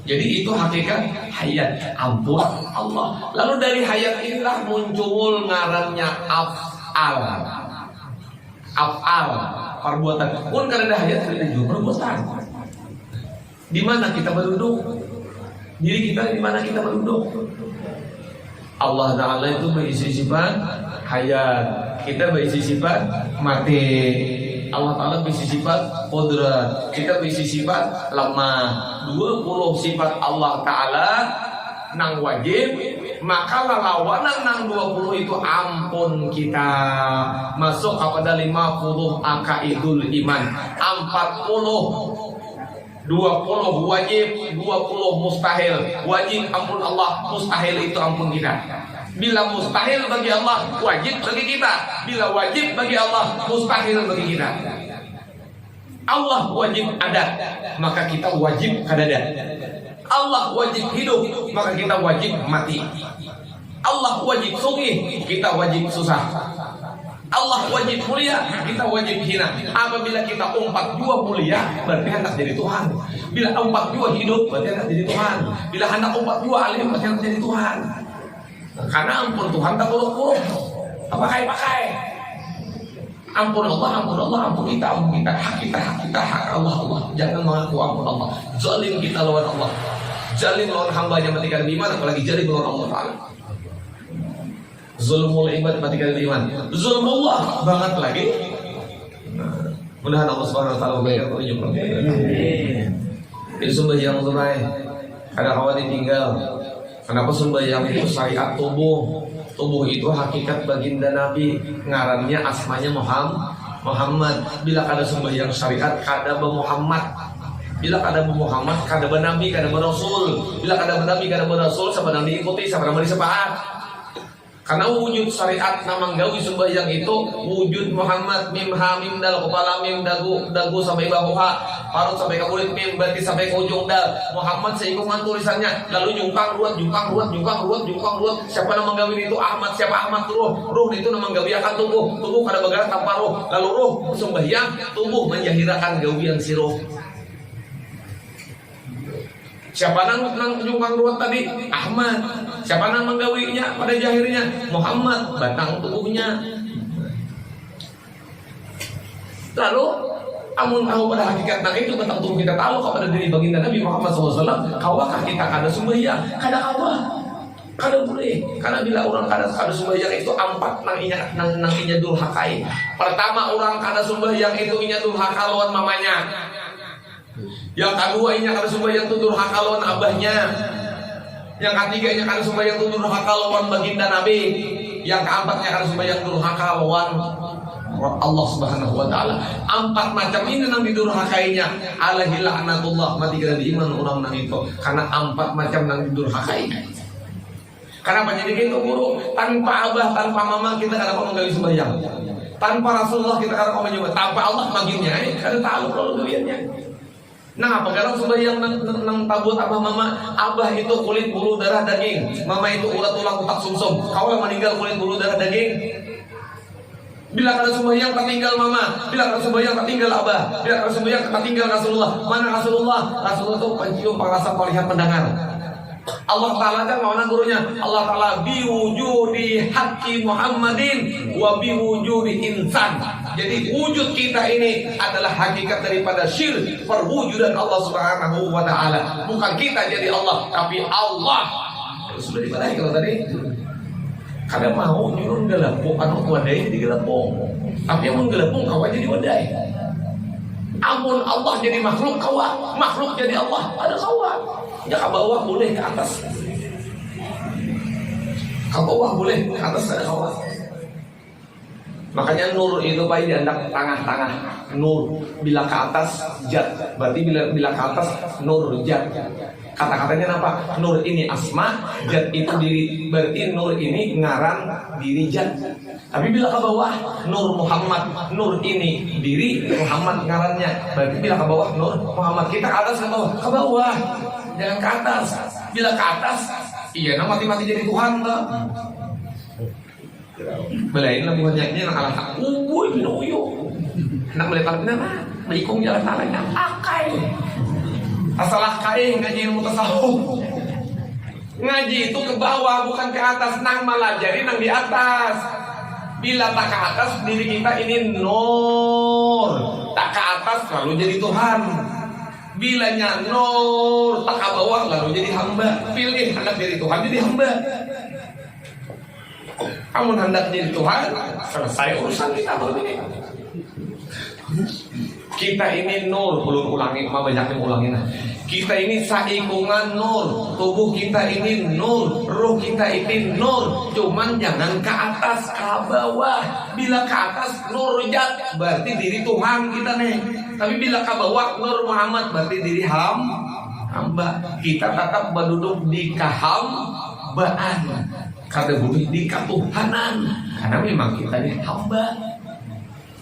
Jadi itu hakikat hayat, ampun Allah. Lalu dari hayat inilah muncul ngarannya af'al. Af'al, perbuatan. Pun karena ada hayat ada juga perbuatan. Di mana kita berduduk? Diri kita di mana kita berduduk? Allah Ta'ala itu berisi sifat hayat, kita berisi sifat mati. Allah Ta'ala berisi sifat qudrat, kita berisi sifat lemah. 20 sifat Allah Ta'ala nang wajib, maka lawanan nang 20 itu ampun kita. Masuk kepada 50 akaidul iman. 40 20 wajib, 20 mustahil. Wajib ampun Allah, mustahil itu ampun kita. Bila mustahil bagi Allah, wajib bagi kita. Bila wajib bagi Allah, mustahil bagi kita. Allah wajib ada, maka kita wajib kadada. Allah wajib hidup, maka kita wajib mati. Allah wajib sugih, kita wajib susah. Allah wajib mulia, kita wajib hina. Apabila kita umpat dua mulia, berarti hendak jadi Tuhan. Bila umpat dua hidup, berarti hendak jadi Tuhan. Bila hendak umpat dua alim, berarti hendak jadi Tuhan. Karena ampun Tuhan tak buruk-buruk, apa pakai. Ampun Allah, ampun kita, hak kita, hak Allah. Jangan mengaku ampun Allah. Zalim kita lawan Allah. Zalim lawan hambanya matikan iman, apalagi zalim lawan Allah Ta'ala. Zulmul ibad matikan iman. Zulmullah banget lagi. Mudah-mudahan Allah Subhanahu Wa Ta'ala memberikan petunjuk. Ini sembahyang tunai, ada kawan ditinggal. Kenapa sembahyang itu syariat tubuh? Tubuh itu hakikat baginda Nabi, ngarannya asmanya Muhammad. Bila kada sembahyang syariat, kada Muhammad. Bila kada Muhammad, kada Nabi, kada Rasul. Bila kada Nabi, kada Rasul, siapa yang diikuti, siapa yang disepakat. Karena wujud syariat namang gawi sembahyang itu wujud Muhammad, mim ha mim dal, kepala mim dagu sampai bahu ha, parut sampai ke kulit mim, berarti sampai ke ujung dal. Muhammad seikungan tulisannya, lalu jungkang ruat. Siapa namang gawi itu Ahmad, siapa Ahmad ruh itu namang gawi akan tubuh kada bergerak tanpa ruh. Lalu ruh sembahyang, tubuh menjahirakan gawian si ruh. Siapa nang jungkang ruat tadi? Ahmad. Siapa nang menggawinya pada jahirnya? Muhammad, batang tubuhnya. Lalu amun tahu pada hakikat nang itu batang tubuh kita tahu kepada diri baginda Nabi Muhammad SAW. Kawakah kita kada sembahyang? Kada kawah. Kada boleh. Karena bila orang kada sembahyang itu ampat nang inya durhakai. Pertama orang kada sembahyang itu inya durhaka lawan mamanya. Yang kedua ini kada sembahyang itu durhaka lawan abahnya. Yang ketiganya kada sembahyang itu durhaka lawan baginda Nabi. Yang keempatnya kada sembahyang durhaka lawan Allah Subhanahu Wa Taala. 4 macam ini nang didurhakainya. Alaihi laknatullah, mati kada iman orang nang itu. Karena 4 macam nang didurhakainya. Karena banyak itu guru, tanpa abah, tanpa mama kita kada mau menggali sembahyang. Tanpa Rasulullah kita kada mau menyembah. Tanpa Allah baginnya, kada tahu kalau galiannya. Nah, pegarang sembahyang nang tabut abah mama. Abah itu kulit bulu darah daging, mama itu urat tulang otak sumsum. Kau yang meninggal kulit bulu darah daging. Bila kada sembahyang tak tinggal mama, bila kada sembahyang tak tinggal abah, bila kada sembahyang tak tinggal Rasulullah. Mana Rasulullah? Rasulullah itu pencium, pengrasa, melihat, mendengar. Allah Ta'ala kan mana gurunya? Allah Ta'ala biwujudi haqqi Muhammadin wa biwujudi insan. Jadi wujud kita ini adalah hakikat daripada syirk, perwujudan Allah Subhanahu Wa Ta'ala. Bukan kita jadi Allah, tapi Allah. Sudah dipadahi kalau tadi. Kada mau nyuruh gelapung, anu wadai jadi gelapung. Tapi amun gelapung kawan jadi wadai. Amun Allah jadi makhluk kawan, makhluk jadi Allah, ada kawan. Ya ke bawah boleh, ke atas. Ke bawah boleh, ke atas ada kawan. Makanya nur itu baik diandak tengah-tengah. Nur bila ke atas jat, berarti bila ke atas nur jat. Kata-katanya apa? Nur ini asma, zat itu diri. Berarti nur ini ngaran diri zat. Tapi bila ke bawah Nur Muhammad, nur ini diri, Muhammad ngarannya. Berarti bila ke bawah Nur Muhammad, kita ke atas ke bawah? Ke bawah, jangan ke atas. Bila ke atas, iya nah mati-mati jadi Tuhan tak? Belain lah banyaknya nak alat tak ubui pinuyo. Nak melepas benar, berikung jalan tangannya pakai. Asalah kain ngaji ilmu tasawuf. Ngaji itu ke bawah bukan ke atas, nang malajari nang di atas. Bila tak ke atas diri kita ini nur, tak ke atas lalu jadi Tuhan. Bilanya nur, tak ke bawah lalu jadi hamba. Pilih hendak jadi Tuhan jadi hamba. Kamu hendak jadi Tuhan, selesai urusan kita begini. Kita ini nur, belum ulangi, banyak yang ulangin. Kita ini saikungan nur, tubuh kita ini nur, ruh kita ini nur. Cuman jangan ke atas, ke bawah. Bila ke atas nur zat, berarti diri Tuhan kita nih. Tapi bila ke bawah nur Muhammad, berarti diri hamba. Kita tetap berduduk di kehambaan, karena butuh di ketuhanan. Karena memang kita ini hamba.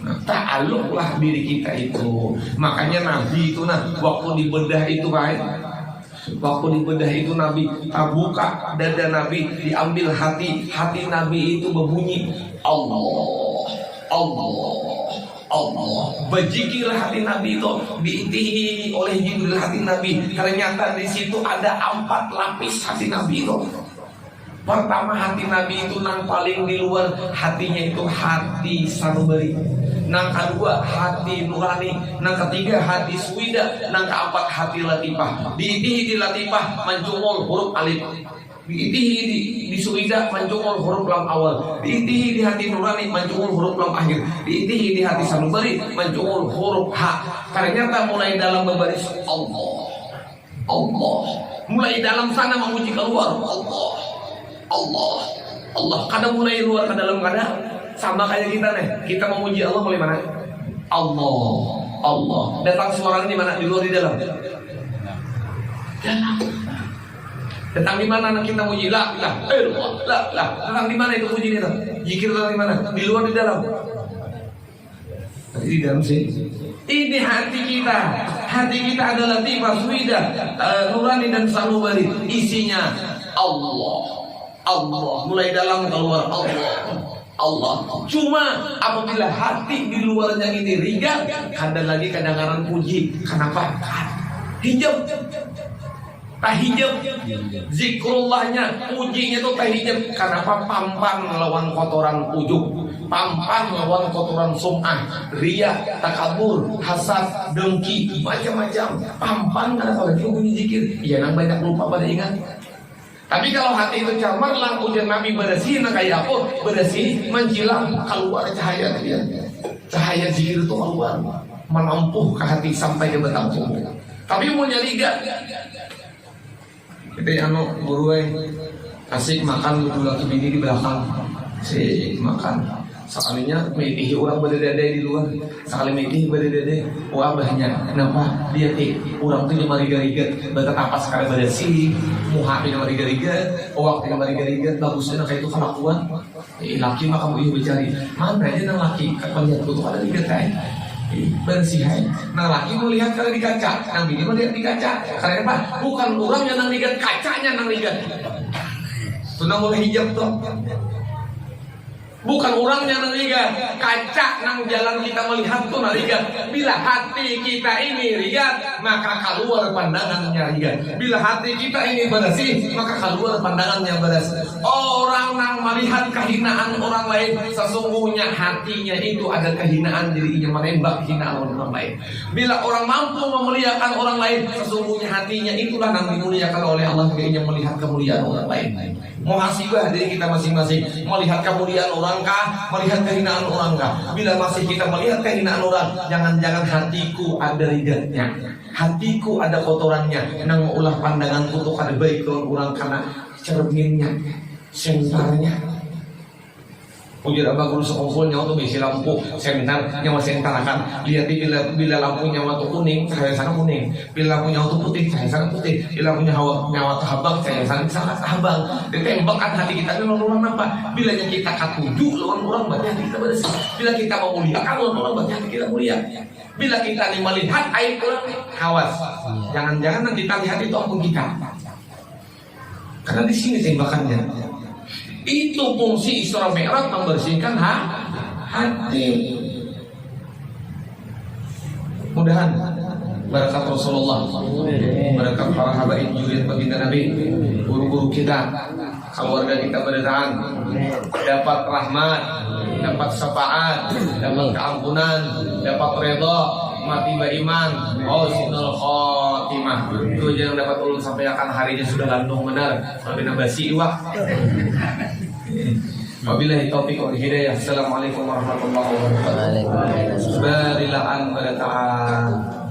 Ta'aluklah diri kita itu. Makanya Nabi itu waktu dibedah itu baik. Waktu dibedah itu Nabi buka dada Nabi, diambil hati Nabi itu berbunyi Allah, Allah, Allah. Bejikirlah hati Nabi itu, diitihi oleh Jibril hati Nabi. Ternyata di situ ada 4 lapis hati Nabi itu. Pertama hati Nabi itu nang paling di luar, hatinya itu hati sanubari. Nang kedua hati nurani, nang ketiga hati suwida, nang keempat hati latifah. Diitihi di latifah mencungul huruf alif. Diitihi di suwida mencungul huruf lam awal. Diitihi di hati nurani mencungul huruf lam akhir. Diitihi di hati sanubari mencungul huruf ha. Ternyata mulai dalam berbaris Allah, Allah. Mulai dalam sana memuji keluar Allah, Allah, Allah. Kadang mulai luar ke dalam kadang. Sama kayak kita nih, kita memuji Allah mulai mana? Allah, Allah. Datang suaranya di mana? Di luar di dalam? Dalam. Datang di mana kita muji? La, la, la, la. Datang di mana itu puji itu? Zikir datang di mana? Di luar di dalam? Di dalam sih. Ini hati kita. Hati kita adalah latifah, suwida, nurani dan sanubari. Isinya Allah, Allah. Mulai dalam keluar Allah, Allah. Cuma apabila hati di luarnya ini ringan, ada lagi kadang-kadang puji. Kenapa? Hijab. Tahijab. Zikrullahnya, pujinya itu tahijab. Kenapa? Pampan melawan kotoran ujub, pampan melawan kotoran sum'ah, riya, takabur, hasad, dengki, macam-macam. Pampan kenapa lagi bunyi zikir? Ya nang banyak lupa pada ingat. Tapi kalau hati itu cemerlang, ujian Nabi bersih, nah kayak apa? Bersih, menjilang, keluar cahaya dia. Cahaya zikir itu keluar, menempuh ke hati sampai ke batang tubuh. Tapi mau nyari gak? Kita guru asik makan dulu lagi bini di belakang, asik makan. Sekalinya metihi orang berdede di luar, sekali metihi berdede, wah banyak. Kenapa? Dia orang tuh cuma riga-riga, batas apa sekali bersih, muha cuma riga-riga, waktu cuma riga-riga, bagusnya kayak itu kelakuan. Laki mah kamu mencari, mana aja nang laki, kalau lihat tuh ada riga teh, bersih aja. Nang laki mau lihat kalau di kaca, nang bini mau lihat di kaca. Karena apa? Bukan orang yang nang lihat kacanya nang lihat. Tuh nang mulai hijab tuh. Bukan orangnya naligat, kaca nang jalan kita melihat tuh naligat. Bila hati kita ini lihat, maka keluar pandangannya lihat. Bila hati kita ini bersih, maka keluar pandangannya bersih. Orang nang melihat kehinaan orang lain, sesungguhnya hatinya itu ada kehinaan, dirinya menembak hinaan orang lain. Bila orang mampu memuliakan orang lain, sesungguhnya hatinya itulah nang dimuliakan oleh Allah, dirinya melihat kemuliaan orang lain. Muhasibah diri kita masing-masing, melihat kemuliaan orang kah, melihat kehinaan orang kah. Bila masih kita melihat kehinaan orang, jangan-jangan hatiku ada rigatnya, hatiku ada kotorannya. Nang ulah pandanganku tuh ada baik orang karena cerminnya, sentarnya. Ujar abah guru sekumpul nyawa tuh bisi lampu seminar nyawa sentarakan. Lihat bila lampu nyawa tuh kuning, cahaya sana kuning. Bila lampu nyawa tuh putih, cahaya sana putih. Bila lampu nyawa tuh habang, cahaya sana habang. Ditembakkan hati kita ini lawan orang apa? Bila kita katuju lawan orang berarti hati kita bersih. Bila kita memuliakan lawan orang berarti hati kita mulia. Bila kita nih melihat aib orang, awas. Jangan-jangan nanti kita lihat itu ampun kita. Karena di sini tembakannya. Itu fungsi Isra Mi'raj membersihkan hati. Mudahan berkat Rasulullah, berkat para habaib juriat baginda Nabi, guru-guru kita, keluarga kita berdahan, dapat rahmat, dapat syafaat, dapat keampunan, dapat redha, mati beriman, husnul khotimah. Itu aja yang dapat ulun sampaikan, harinya sudah landung benar. Tapi nabasi iwak. Wabillahi taufiq wal hidayah. Assalamualaikum warahmatullahi wabarakatuh. Waalaikumsalam. Barilah an barakah.